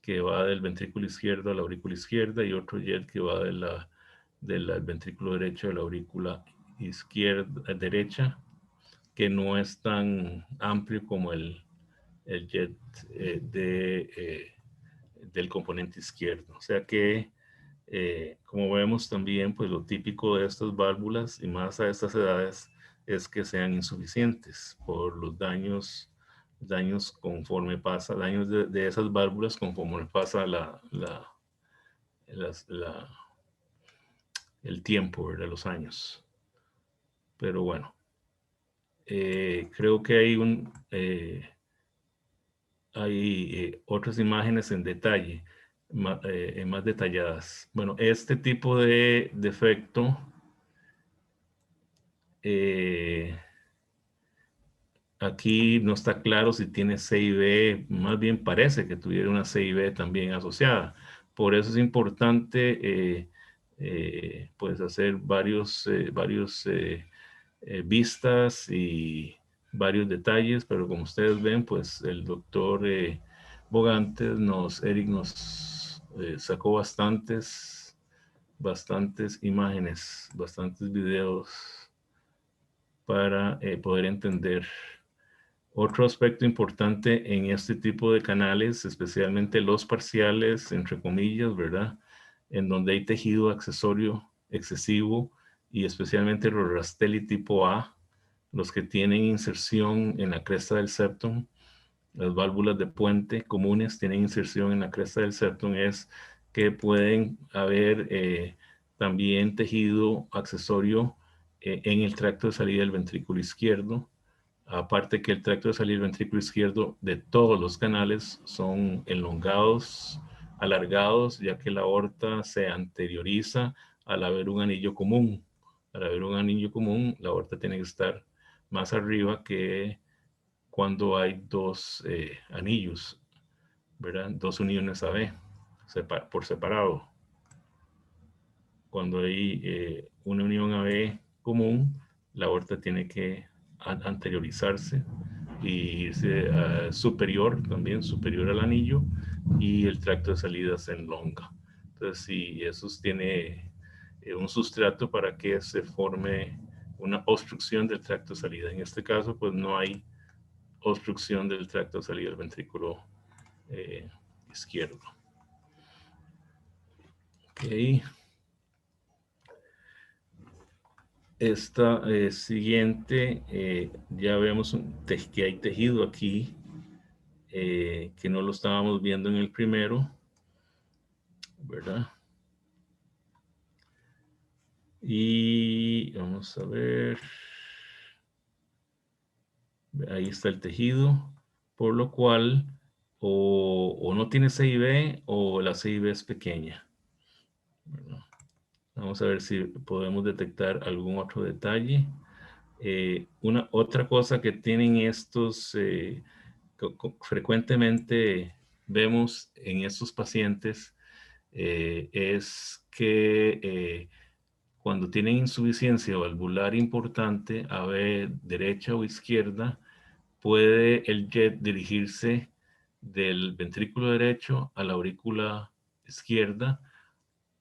que va del ventrículo izquierdo a la aurícula izquierda y otro jet que va del ventrículo derecho a la aurícula izquierda, derecha, que no es tan amplio como el jet del componente izquierdo. O sea que, como vemos también, pues lo típico de estas válvulas y más a estas edades es que sean insuficientes por los daños conforme pasa, daños de esas válvulas conforme pasa el tiempo, ¿verdad? Los años. Pero bueno, creo que hay otras imágenes en detalle, más detalladas. Bueno, este tipo de defecto aquí no está claro si tiene CIB, más bien parece que tuviera una CIB también asociada. Por eso es importante pues hacer varios vistas y varios detalles, pero como ustedes ven, pues el doctor Bogantes Eric nos sacó bastantes imágenes, bastantes videos para poder entender. Otro aspecto importante en este tipo de canales, especialmente los parciales, entre comillas, ¿verdad? En donde hay tejido accesorio excesivo y especialmente los Rastelli tipo A, los que tienen inserción en la cresta del septum, las válvulas de puente comunes tienen inserción en la cresta del septum, es que pueden haber también tejido accesorio en el tracto de salida del ventrículo izquierdo. Aparte que el tracto de salida del ventrículo izquierdo de todos los canales son elongados, alargados, ya que la aorta se anterioriza al haber un anillo común. Al haber un anillo común, la aorta tiene que estar más arriba que cuando hay dos anillos, ¿verdad? Dos uniones AB por separado. Cuando hay una unión AB común, la aorta tiene que anteriorizarse y irse superior, también superior al anillo, y el tracto de salida se enlonga. Entonces, si eso tiene un sustrato para que se forme una obstrucción del tracto de salida. En este caso, pues no hay obstrucción del tracto de salida del ventrículo izquierdo. Ok. Esta siguiente, ya vemos que hay tejido aquí, que no lo estábamos viendo en el primero, ¿verdad? Y vamos a ver. Ahí está el tejido, por lo cual o no tiene CIB o la CIB es pequeña, ¿verdad? Vamos a ver si podemos detectar algún otro detalle. Otra cosa que tienen estos, frecuentemente vemos en estos pacientes, es que cuando tienen insuficiencia valvular importante, AB derecha o izquierda, puede el jet dirigirse del ventrículo derecho a la aurícula izquierda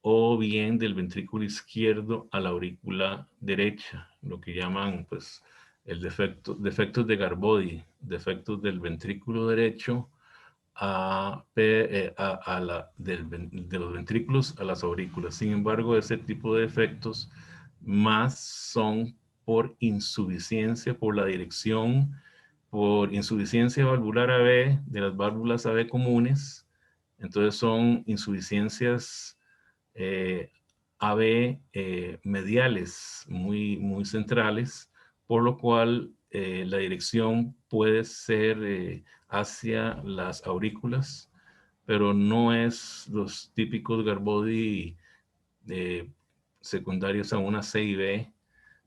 o bien del ventrículo izquierdo a la aurícula derecha, lo que llaman pues defectos de Garbody, defectos del ventrículo derecho de los ventrículos a las aurículas. Sin embargo, ese tipo de defectos más son por insuficiencia, por la dirección, por insuficiencia valvular AB de las válvulas AB comunes. Entonces son insuficiencias AB mediales muy centrales, por lo cual la dirección puede ser hacia las aurículas, pero no es los típicos Garbody secundarios a una CIB,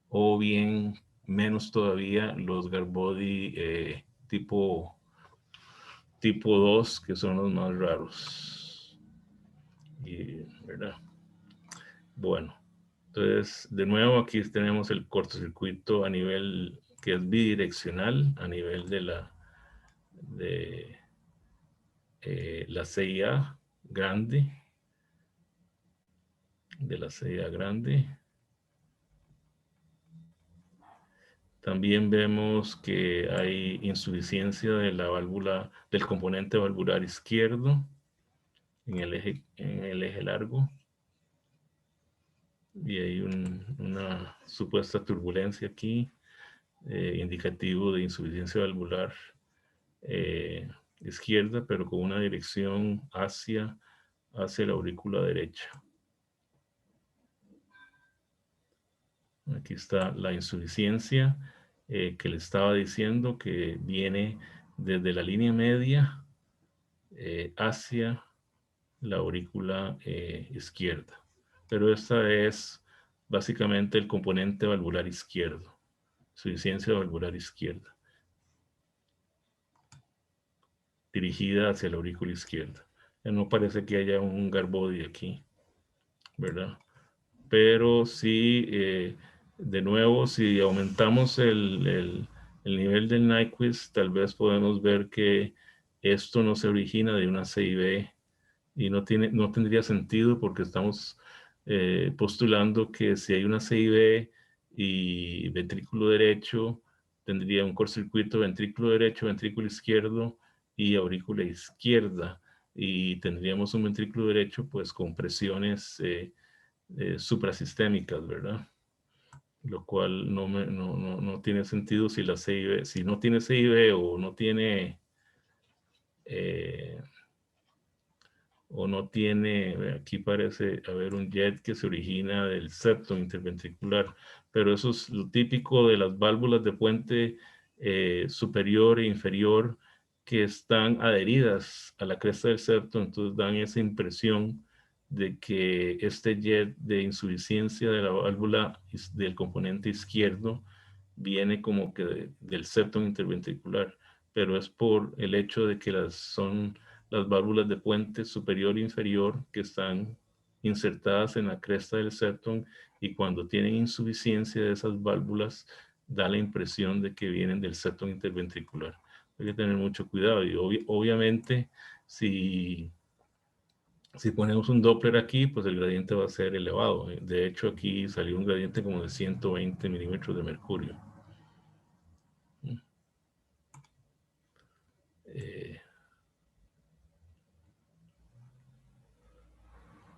o bien menos todavía los Garbody tipo tipo 2, que son los más raros. ¿Verdad? Bueno, entonces, de nuevo, aquí tenemos el cortocircuito a nivel que es bidireccional, a nivel de la CIA grande, También vemos que hay insuficiencia de la válvula, del componente valvular izquierdo en el eje largo. Y hay una supuesta turbulencia aquí, indicativo de insuficiencia valvular izquierda, pero con una dirección hacia la aurícula derecha. Aquí está la insuficiencia que le estaba diciendo, que viene desde la línea media hacia la aurícula izquierda. Pero esta es básicamente el componente valvular izquierdo, insuficiencia valvular izquierda, dirigida hacia la aurícula izquierda. Ya no parece que haya un Garbody aquí, ¿verdad? Pero sí, de nuevo, si aumentamos el nivel del Nyquist, tal vez podemos ver que esto no se origina de una CIB y no tendría sentido, porque estamos postulando que si hay una CIB y ventrículo derecho, tendría un cortocircuito ventrículo derecho, ventrículo izquierdo y aurícula izquierda, y tendríamos un ventrículo derecho pues con presiones suprasistémicas, ¿verdad? Lo cual no tiene sentido si la CIB, si no tiene CIB o no tiene aquí parece haber un jet que se origina del septo interventricular, pero eso es lo típico de las válvulas de puente superior e inferior, que están adheridas a la cresta del septo, entonces dan esa impresión de que este jet de insuficiencia de la válvula del componente izquierdo viene como que del septo interventricular, pero es por el hecho de que son las válvulas de puente superior e inferior que están insertadas en la cresta del septum, y cuando tienen insuficiencia de esas válvulas da la impresión de que vienen del septum interventricular. Hay que tener mucho cuidado, y obviamente si ponemos un Doppler aquí, pues el gradiente va a ser elevado. De hecho, aquí salió un gradiente como de 120 milímetros de mercurio.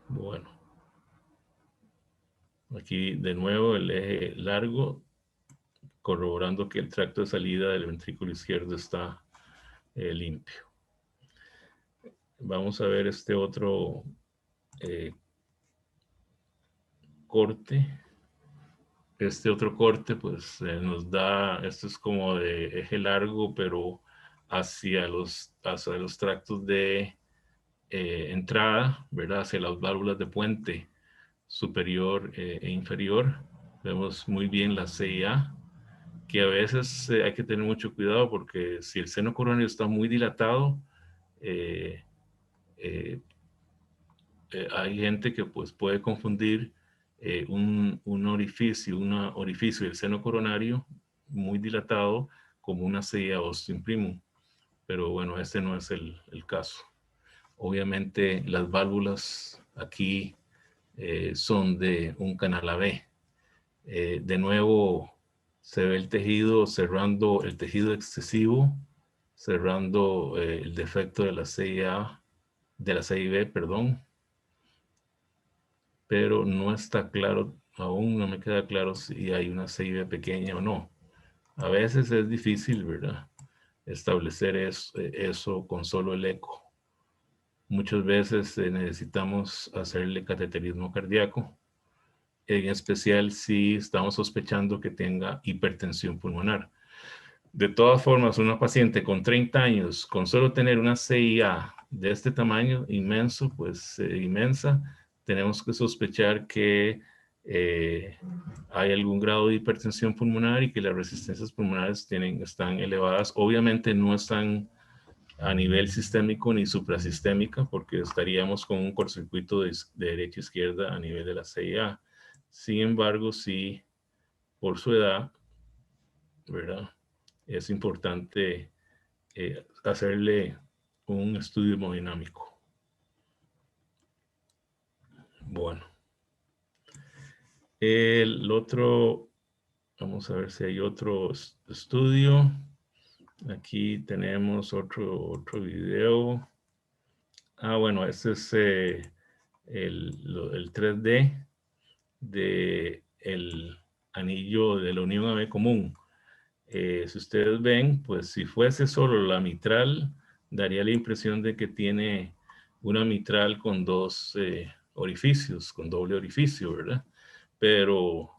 Bueno, aquí de nuevo el eje largo, corroborando que el tracto de salida del ventrículo izquierdo está limpio. Vamos a ver este otro corte. Este otro corte pues nos da, esto es como de eje largo, pero hacia los tractos de entrada, ¿verdad? Hacia las válvulas de puente superior e inferior. Vemos muy bien la CIA, que a veces hay que tener mucho cuidado, porque si el seno coronario está muy dilatado, hay gente que pues puede confundir un orificio del seno coronario muy dilatado como una CIA ostium primum, pero bueno, este no es el caso. Obviamente las válvulas aquí son de un canal AB. De nuevo se ve el tejido cerrando, el tejido excesivo, cerrando el defecto de la CIA, de la CIB, perdón. Pero no está claro, aún no me queda claro si hay una CIB pequeña o no. A veces es difícil, ¿verdad?, establecer eso con solo el eco. Muchas veces necesitamos hacerle cateterismo cardíaco, en especial si estamos sospechando que tenga hipertensión pulmonar. De todas formas, una paciente con 30 años, con solo tener una CIA de este tamaño inmenso, pues inmensa, tenemos que sospechar que hay algún grado de hipertensión pulmonar y que las resistencias pulmonares están elevadas. Obviamente no están a nivel sistémico ni suprasistémica, porque estaríamos con un cortocircuito de derecha a izquierda a nivel de la CIA. Sin embargo, sí, por su edad, ¿verdad? Es importante hacerle un estudio hemodinámico. Bueno. El otro, vamos a ver si hay otro estudio. Aquí tenemos otro video. Bueno, este es el 3D del anillo de la unión AB común. Si ustedes ven, pues si fuese solo la mitral, daría la impresión de que tiene una mitral con dos orificios, con doble orificio, ¿verdad? Pero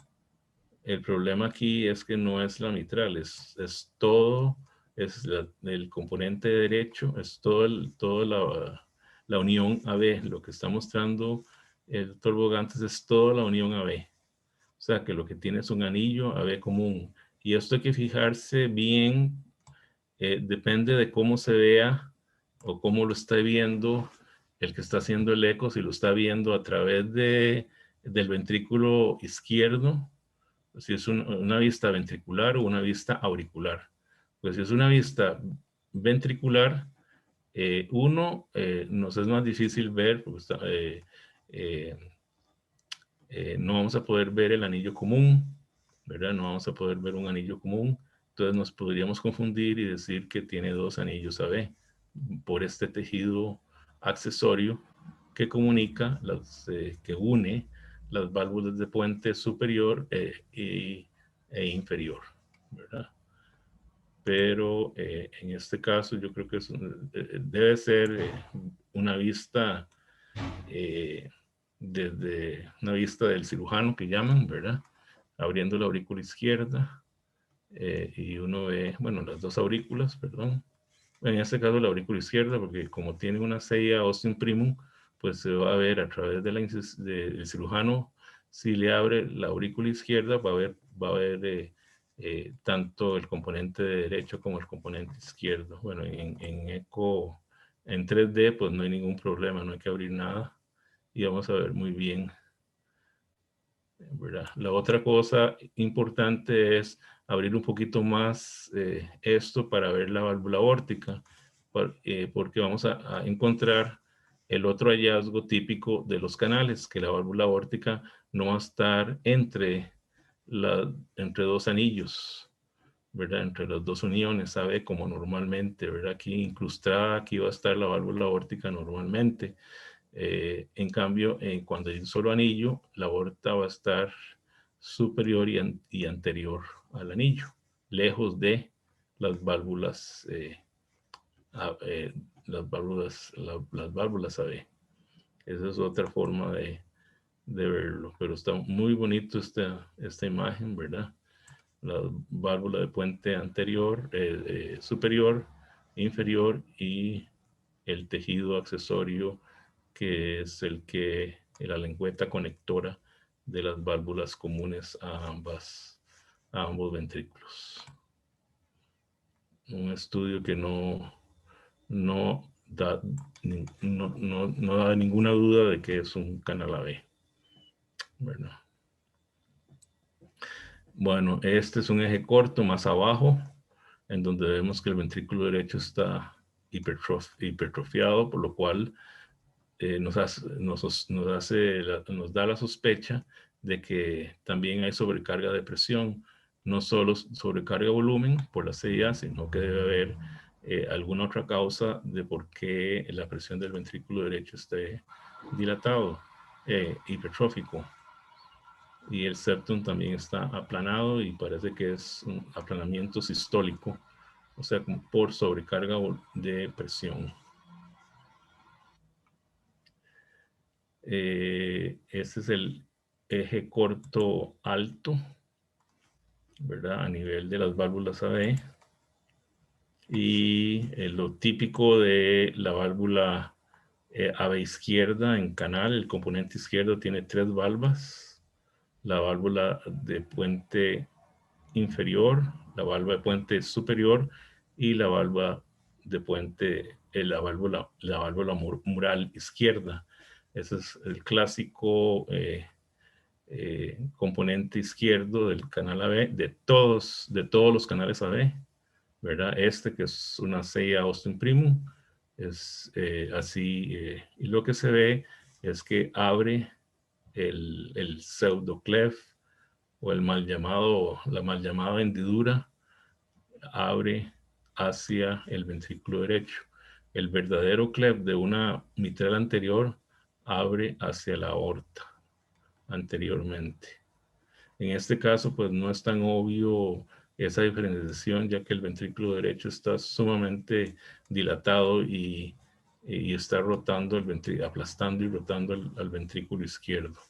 el problema aquí es que no es la mitral, es todo, es el componente derecho, es toda la unión AB. Lo que está mostrando el doctor Bogantes es toda la unión AB. O sea, que lo que tiene es un anillo AB común. Y esto hay que fijarse bien, depende de cómo se vea o cómo lo está viendo el que está haciendo el eco, si lo está viendo a través del ventrículo izquierdo, si es una vista ventricular o una vista auricular. Pues si es una vista ventricular, nos es más difícil ver, porque no vamos a poder ver el anillo común, ¿verdad? No vamos a poder ver un anillo común. Entonces nos podríamos confundir y decir que tiene dos anillos AB por este tejido accesorio que comunica, que une las válvulas de puente superior e inferior, ¿verdad? Pero en este caso yo creo que debe ser una vista desde una vista del cirujano que llaman, ¿verdad? Abriendo la aurícula izquierda y uno ve, bueno, las dos aurículas, perdón. En este caso la aurícula izquierda, porque como tiene una CIA ostium primum, pues se va a ver a través del cirujano, si le abre la aurícula izquierda, va a ver tanto el componente derecho como el componente izquierdo. Bueno, en eco, en 3D, pues no hay ningún problema, no hay que abrir nada y vamos a ver muy bien, ¿verdad? La otra cosa importante es abrir un poquito más esto para ver la válvula aórtica, porque vamos a encontrar el otro hallazgo típico de los canales, que la válvula aórtica no va a estar entre dos anillos, ¿verdad? Entre las dos uniones, ¿sabe? Como normalmente, ¿verdad? Aquí incrustada, aquí va a estar la válvula aórtica normalmente. En cambio, cuando hay un solo anillo, la aorta va a estar superior y anterior al anillo, lejos de las válvulas, las válvulas AB. Esa es otra forma de verlo, pero está muy bonito esta imagen, ¿verdad? La válvula de puente anterior, superior, inferior y el tejido accesorio que es la lengüeta conectora de las válvulas comunes a ambos ventrículos. Un estudio que no da ninguna duda de que es un canal AB. Bueno, este es un eje corto más abajo, en donde vemos que el ventrículo derecho está hipertrofiado, por lo cual nos da la sospecha de que también hay sobrecarga de presión, no solo sobrecarga de volumen por la CIA, sino que debe haber alguna otra causa de por qué la presión del ventrículo derecho esté dilatado, hipertrófico. Y el septum también está aplanado y parece que es un aplanamiento sistólico, o sea, por sobrecarga de presión. Este es el eje corto alto, ¿verdad? A nivel de las válvulas AB. Y lo típico de la válvula AB izquierda en canal, el componente izquierdo tiene 3 válvulas. La válvula de puente inferior, la válvula de puente superior y la válvula de puente, la válvula mural izquierda. Ese es el clásico componente izquierdo del canal AB, de todos los canales AB, ¿verdad? Este que es una CIA Austin Primum, es así, y lo que se ve es que abre el pseudo-clef o la mal llamada hendidura, abre hacia el ventrículo derecho. El verdadero clef de una mitral anterior abre hacia la aorta anteriormente. En este caso, pues no es tan obvio esa diferenciación, ya que el ventrículo derecho está sumamente dilatado y está rotando aplastando y rotando al ventrículo izquierdo.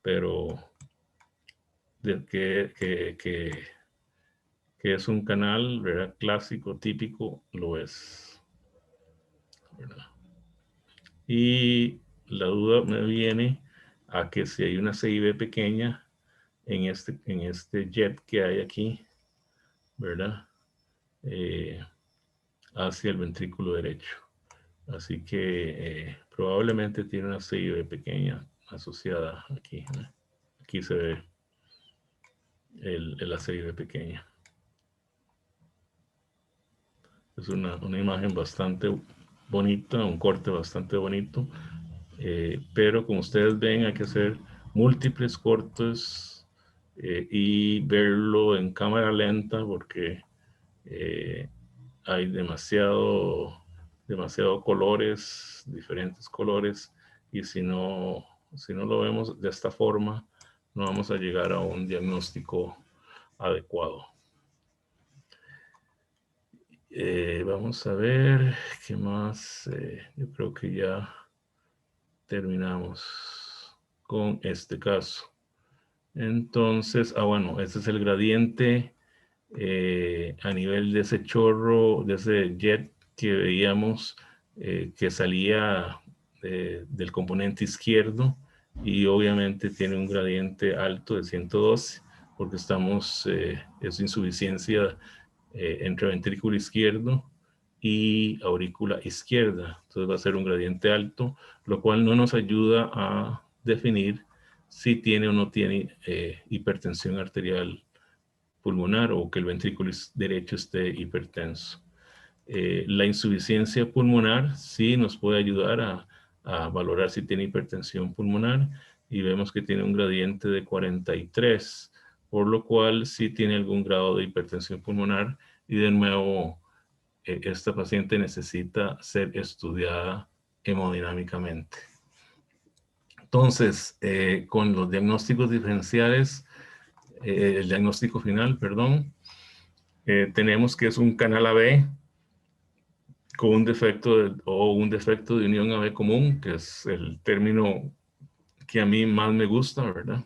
Pero que es un canal, ¿verdad?, clásico, típico, lo es, ¿verdad? Y la duda me viene a que si hay una CIB pequeña en este jet que hay aquí, ¿verdad? Hacia el ventrículo derecho. Así que probablemente tiene una CIB pequeña asociada aquí. Aquí se ve la CIB pequeña. Es una imagen bastante bonita, un corte bastante bonito. Pero como ustedes ven, hay que hacer múltiples cortes y verlo en cámara lenta porque hay demasiado colores, diferentes colores, y si no lo vemos de esta forma, no vamos a llegar a un diagnóstico adecuado. Vamos a ver qué más. Yo creo que ya terminamos con este caso. Entonces, bueno, este es el gradiente a nivel de ese chorro, de ese jet que veíamos que salía del componente izquierdo, y obviamente tiene un gradiente alto de 112 porque es insuficiencia entre ventrículo izquierdo y aurícula izquierda. Entonces va a ser un gradiente alto, lo cual no nos ayuda a definir si tiene o no tiene hipertensión arterial pulmonar o que el ventrículo derecho esté hipertenso. La insuficiencia pulmonar sí nos puede ayudar a valorar si tiene hipertensión pulmonar, y vemos que tiene un gradiente de 43, por lo cual sí tiene algún grado de hipertensión pulmonar, y de nuevo esta paciente necesita ser estudiada hemodinámicamente. Entonces, con los diagnósticos diferenciales, el diagnóstico final, perdón, tenemos que es un canal AB con un defecto de unión AB común, que es el término que a mí más me gusta, ¿verdad?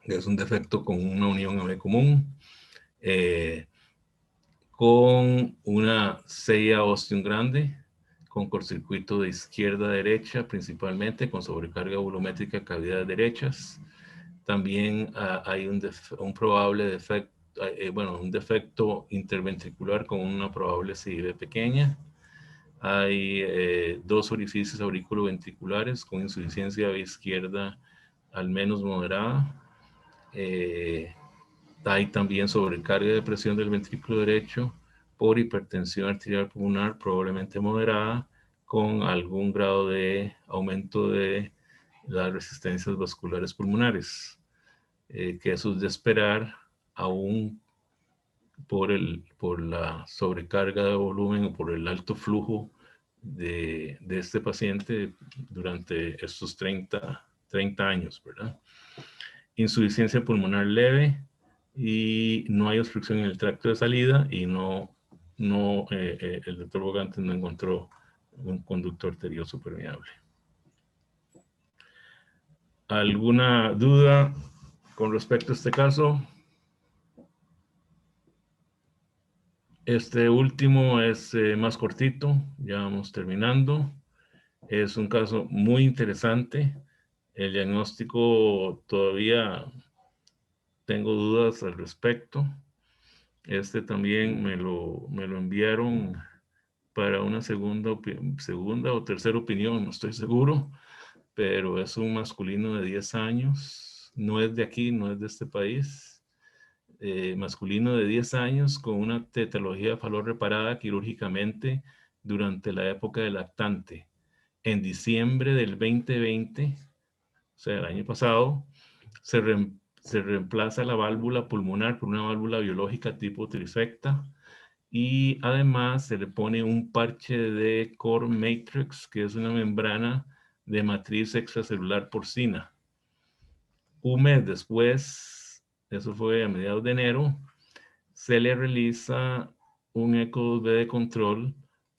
Es un defecto con una unión AB común, con una CIA Austin grande, con cortocircuito de izquierda a derecha, principalmente con sobrecarga volumétrica cavidades derechas. También hay un probable defecto, un defecto interventricular con una probable CIB pequeña. Hay 2 orificios auriculoventriculares con insuficiencia izquierda al menos moderada. Hay también sobrecarga de presión del ventrículo derecho por hipertensión arterial pulmonar probablemente moderada, con algún grado de aumento de las resistencias vasculares pulmonares, que eso es de esperar aún por la sobrecarga de volumen o por el alto flujo de este paciente durante estos 30 años, ¿verdad? Insuficiencia pulmonar leve y no hay obstrucción en el tracto de salida, y el doctor Bogantes no encontró un conducto arterioso permeable. ¿Alguna duda con respecto a este caso? Este último es más cortito, ya vamos terminando. Es un caso muy interesante. El diagnóstico todavía tengo dudas al respecto. Este también me lo enviaron para una segunda o tercera opinión, no estoy seguro, pero es un masculino de 10 años, no es de aquí, no es de este país, masculino de 10 años con una tetralogía falor reparada quirúrgicamente durante la época del lactante. En diciembre del 2020, o sea, el año pasado, se reemplaza la válvula pulmonar por una válvula biológica tipo trifecta y además se le pone un parche de Core Matrix, que es una membrana de matriz extracelular porcina. Un mes después, eso fue a mediados de enero, se le realiza un eco 2B de control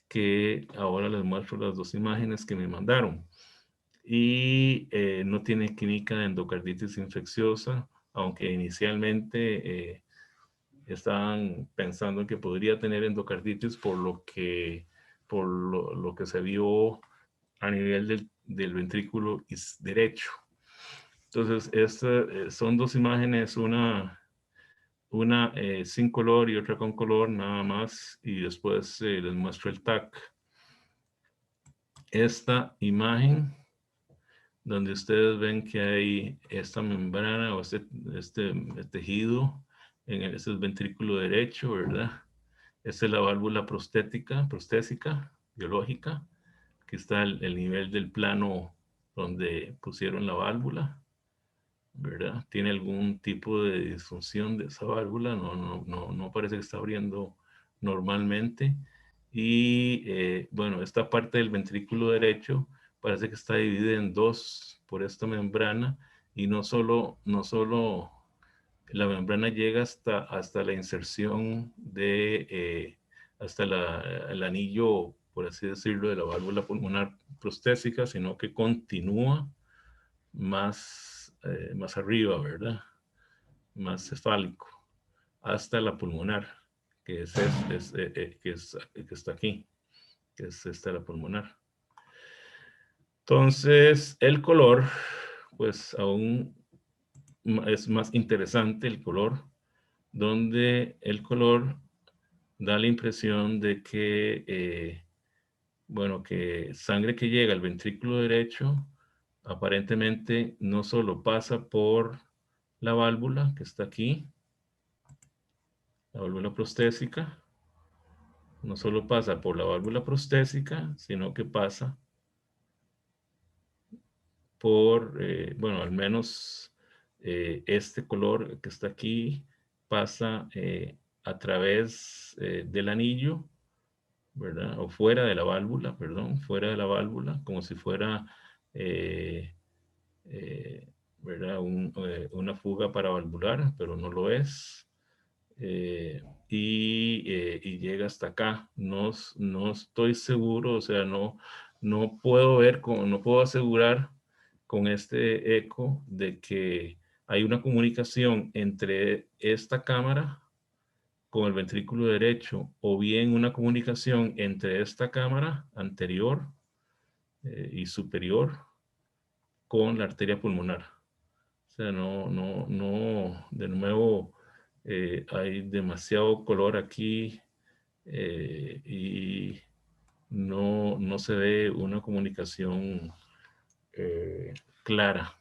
que ahora les muestro las dos imágenes que me mandaron. Y no tiene clínica de endocarditis infecciosa, aunque inicialmente estaban pensando que podría tener endocarditis por lo que se vio a nivel del ventrículo derecho. Entonces, son dos imágenes, una sin color y otra con color, nada más, y después les muestro el TAC. Esta imagen, donde ustedes ven que hay esta membrana o este tejido en ese ventrículo derecho, ¿verdad? Esta es la válvula prostésica, biológica, que está al nivel del plano donde pusieron la válvula, ¿verdad? Tiene algún tipo de disfunción de esa válvula, no parece que está abriendo normalmente. Y bueno, esta parte del ventrículo derecho parece que está dividida en dos por esta membrana y no solo la membrana llega hasta la inserción hasta el anillo, por así decirlo, de la válvula pulmonar prostésica, sino que continúa más arriba, ¿verdad? Más cefálico, hasta la pulmonar, que que está aquí, que es esta la pulmonar. Entonces, el color, pues aún es más interesante el color, donde el color da la impresión de que, bueno, que sangre que llega al ventrículo derecho aparentemente no solo pasa por la válvula que está aquí, la válvula prostésica, no solo pasa por la válvula prostésica, sino que pasa por, bueno, al menos este color que está aquí pasa a través del anillo, ¿verdad? O fuera de la válvula, perdón, fuera de la válvula, como si fuera, ¿verdad? Una fuga paravalvular, pero no lo es. Y llega hasta acá. No estoy seguro, o sea, no puedo ver, no puedo asegurar con este eco de que hay una comunicación entre esta cámara con el ventrículo derecho o bien una comunicación entre esta cámara anterior y superior con la arteria pulmonar. O sea, de nuevo, hay demasiado color aquí y no se ve una comunicación clara.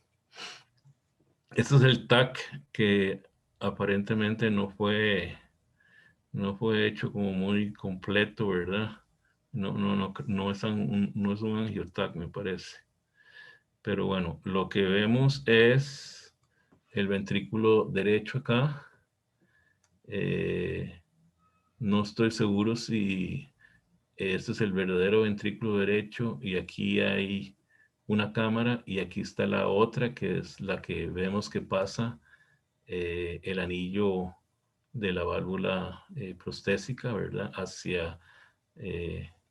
Este es el TAC que aparentemente no fue hecho como muy completo, ¿verdad? No es un angiotac, me parece. Pero bueno, lo que vemos es el ventrículo derecho acá. No estoy seguro si este es el verdadero ventrículo derecho y aquí hay una cámara y aquí está la otra que es la que vemos que pasa el anillo de la válvula prostésica, ¿verdad? Hacia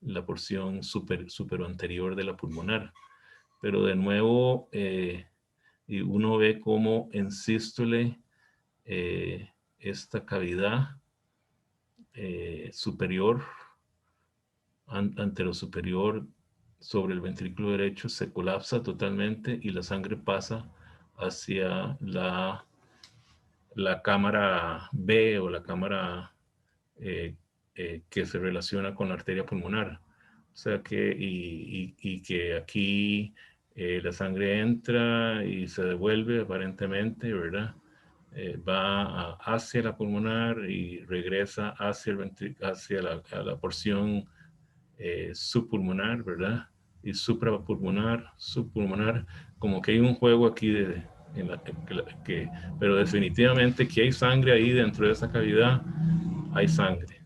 la porción superanterior de la pulmonar. Pero de nuevo, y uno ve cómo en sístole esta cavidad superior, anterosuperior sobre el ventrículo derecho se colapsa totalmente y la sangre pasa hacia la cámara B o la cámara que se relaciona con la arteria pulmonar. O sea que, y que aquí la sangre entra y se devuelve aparentemente, ¿verdad? Va hacia la pulmonar y regresa hacia, hacia la porción subpulmonar, ¿verdad? Y suprapulmonar, subpulmonar, como que hay un juego aquí pero definitivamente que hay sangre ahí dentro de esa cavidad, hay sangre.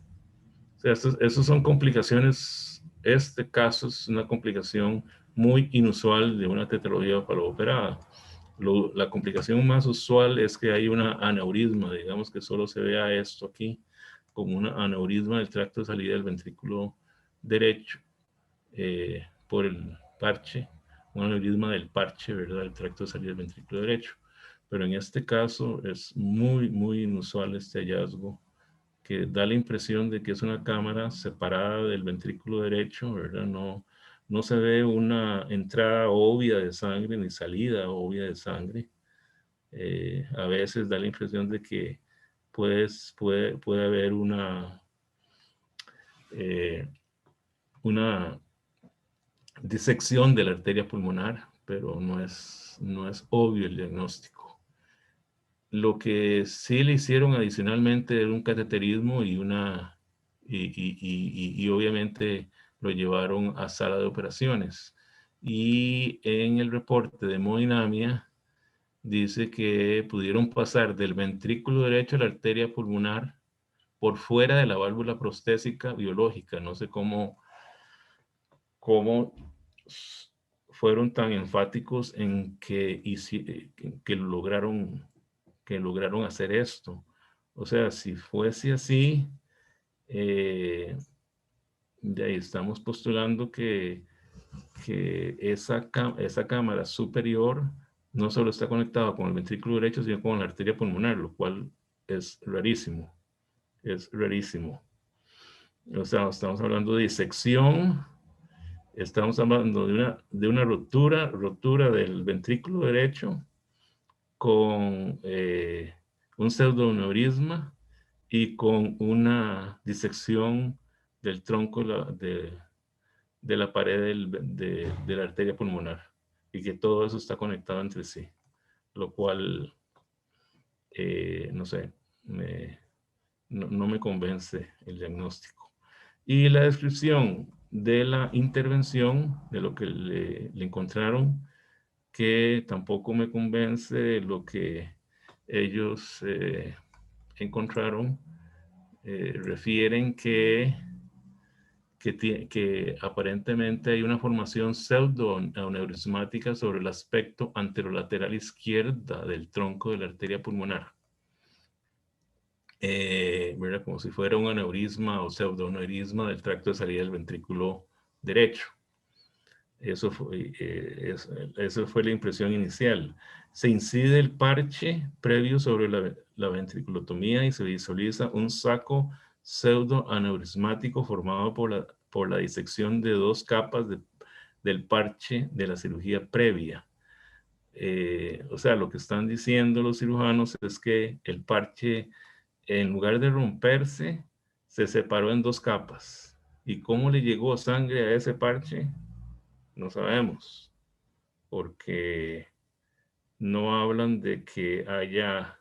O sea, esos son complicaciones. Este caso es una complicación muy inusual de una tetralogía opaloperada. La complicación más usual es que hay una aneurisma, digamos que solo se vea esto aquí, como una aneurisma del tracto de salida del ventrículo derecho por el parche, un aneurisma del parche, ¿verdad? El tracto de salida del ventrículo derecho. Pero en este caso es muy, muy inusual este hallazgo, que da la impresión de que es una cámara separada del ventrículo derecho, ¿verdad? No se ve una entrada obvia de sangre ni salida obvia de sangre. A veces da la impresión de que puede haber una disección de la arteria pulmonar, pero no es obvio el diagnóstico. Lo que sí le hicieron adicionalmente era un cateterismo y obviamente lo llevaron a sala de operaciones. Y en el reporte de hemodinamia dice que pudieron pasar del ventrículo derecho a la arteria pulmonar por fuera de la válvula prostésica biológica. No sé cómo fueron tan enfáticos en que lograron hacer esto. O sea, si fuese así, de ahí estamos postulando que esa cámara superior no solo está conectada con el ventrículo derecho, sino con la arteria pulmonar, lo cual es rarísimo. Es rarísimo. O sea, estamos hablando de disección. Estamos hablando de una rotura del ventrículo derecho con un pseudoneurisma y con una disección del tronco de la pared de la arteria pulmonar, y que todo eso está conectado entre sí, lo cual, no sé, no me convence el diagnóstico. Y la descripción de la intervención, de lo que le encontraron, que tampoco me convence lo que ellos encontraron, refieren que aparentemente hay una formación pseudo-aneurismática sobre el aspecto anterolateral izquierda del tronco de la arteria pulmonar. ¿Verdad? Como si fuera un aneurisma o pseudoaneurisma del tracto de salida del ventrículo derecho. Eso fue la impresión inicial. Se incide el parche previo sobre la ventriculotomía y se visualiza un saco pseudoaneurismático formado por la disección de dos capas del parche de la cirugía previa. O sea, lo que están diciendo los cirujanos es que el parche, en lugar de romperse, se separó en dos capas. ¿Y cómo le llegó sangre a ese parche? No sabemos, porque no hablan de que haya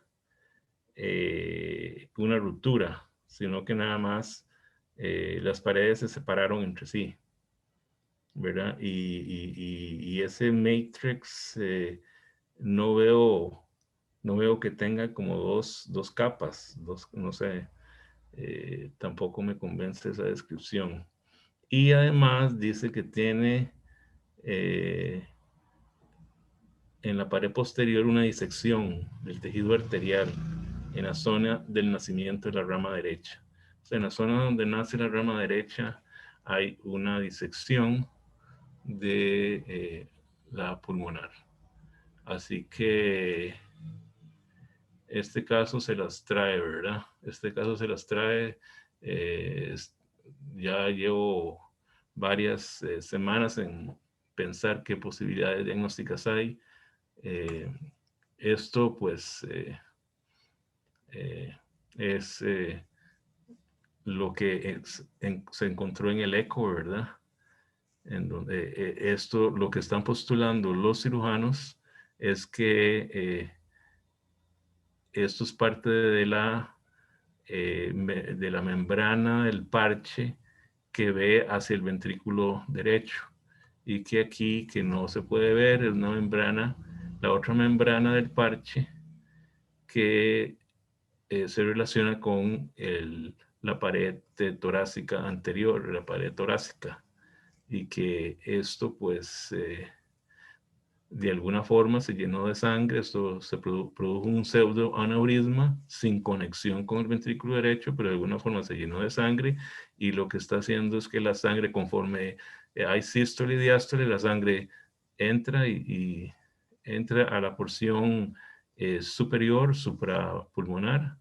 una ruptura, sino que nada más las paredes se separaron entre sí, ¿verdad? Y ese matrix no veo que tenga como dos capas, no sé, tampoco me convence esa descripción. Y además dice que tiene en la pared posterior una disección del tejido arterial en la zona del nacimiento de la rama derecha. O sea, en la zona donde nace la rama derecha hay una disección de la pulmonar. Así que este caso se las trae, ¿verdad? Este caso se las trae. Ya llevo varias semanas en pensar qué posibilidades diagnósticas hay. Esto pues es lo que se encontró en el eco, ¿verdad? En donde lo que están postulando los cirujanos es que esto es parte de la membrana del parche que ve hacia el ventrículo derecho, y que aquí, que no se puede ver, es una membrana, la otra membrana del parche que se relaciona con la pared torácica anterior, la pared torácica, y que esto pues de alguna forma se llenó de sangre. Esto se produjo un pseudoaneurisma sin conexión con el ventrículo derecho, pero de alguna forma se llenó de sangre, y lo que está haciendo es que la sangre, conforme hay sístole y diástole, la sangre entra y entra a la porción superior, suprapulmonar,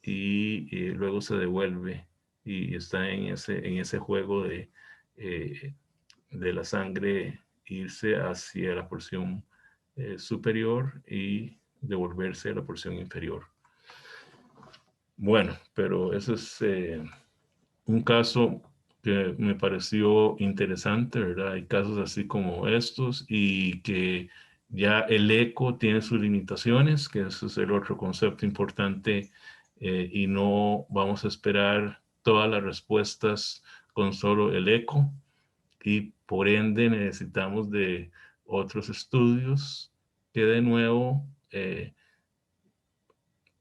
y luego se devuelve y está en ese juego de la sangre irse hacia la porción superior y devolverse a la porción inferior. Bueno, pero eso es un caso que me pareció interesante, ¿verdad? Hay casos así como estos, y que ya el eco tiene sus limitaciones, que ese es el otro concepto importante, y no vamos a esperar todas las respuestas con solo el eco, y por ende necesitamos de otros estudios que de nuevo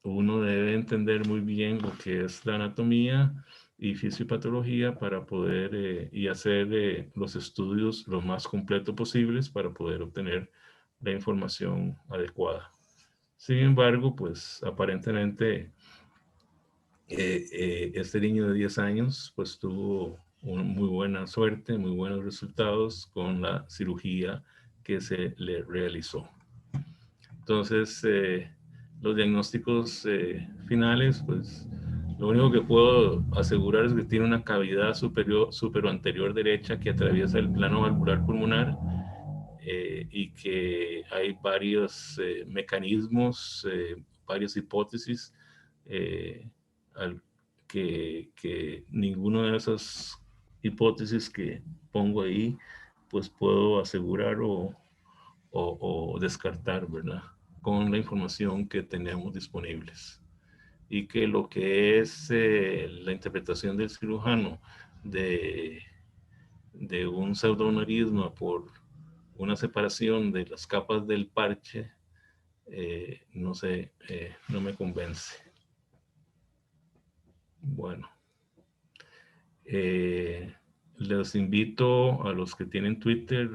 uno debe entender muy bien lo que es la anatomía y fisiopatología para poder y hacer los estudios lo más completos posibles para poder obtener la información adecuada. Sin embargo, pues aparentemente este niño de 10 años pues tuvo muy buena suerte, muy buenos resultados con la cirugía que se le realizó. Entonces, los diagnósticos finales, pues lo único que puedo asegurar es que tiene una cavidad superoanterior derecha que atraviesa el plano valvular pulmonar, y que hay varios mecanismos, varias hipótesis, que ninguna de esas hipótesis que pongo ahí, pues puedo asegurar o descartar, ¿verdad? Con la información que tenemos disponibles. Y que lo que es la interpretación del cirujano de un pseudoaneurisma por una separación de las capas del parche, no sé, no me convence. Bueno, les invito a los que tienen Twitter,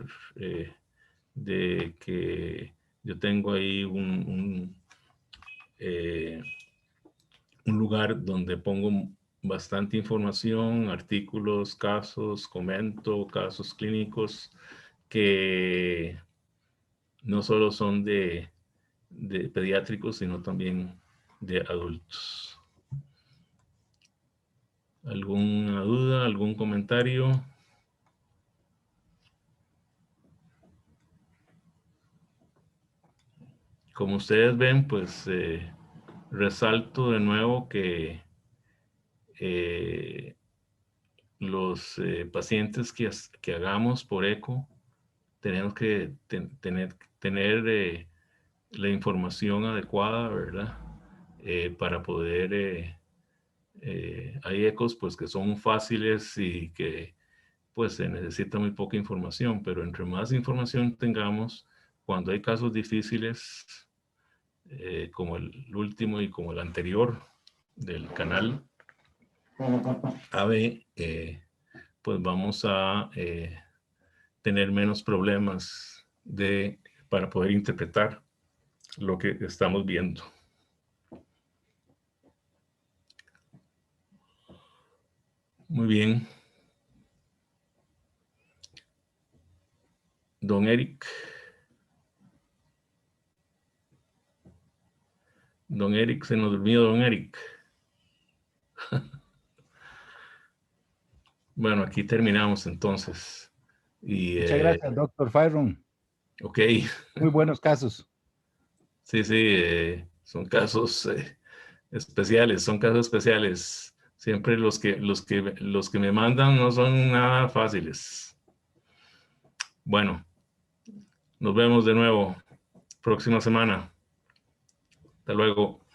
de que yo tengo ahí un lugar donde pongo bastante información, artículos, casos, comento casos clínicos que no solo son de pediátricos, sino también de adultos. ¿Alguna duda, algún comentario? Como ustedes ven, pues resalto de nuevo que los pacientes que hagamos por eco, tenemos que tener la información adecuada, ¿verdad? Para poder, hay ecos pues que son fáciles y que pues se necesita muy poca información, pero entre más información tengamos, cuando hay casos difíciles, como el último y como el anterior del canal AB, pues vamos a tener menos problemas para poder interpretar lo que estamos viendo. Muy bien. Don Eric. Don Eric, se nos olvidó don Eric. Bueno, aquí terminamos entonces. Muchas gracias, doctor Fyron. Ok. Muy buenos casos. Sí, son casos especiales, son casos especiales. Siempre los que me mandan no son nada fáciles. Bueno, nos vemos de nuevo próxima semana. Hasta luego.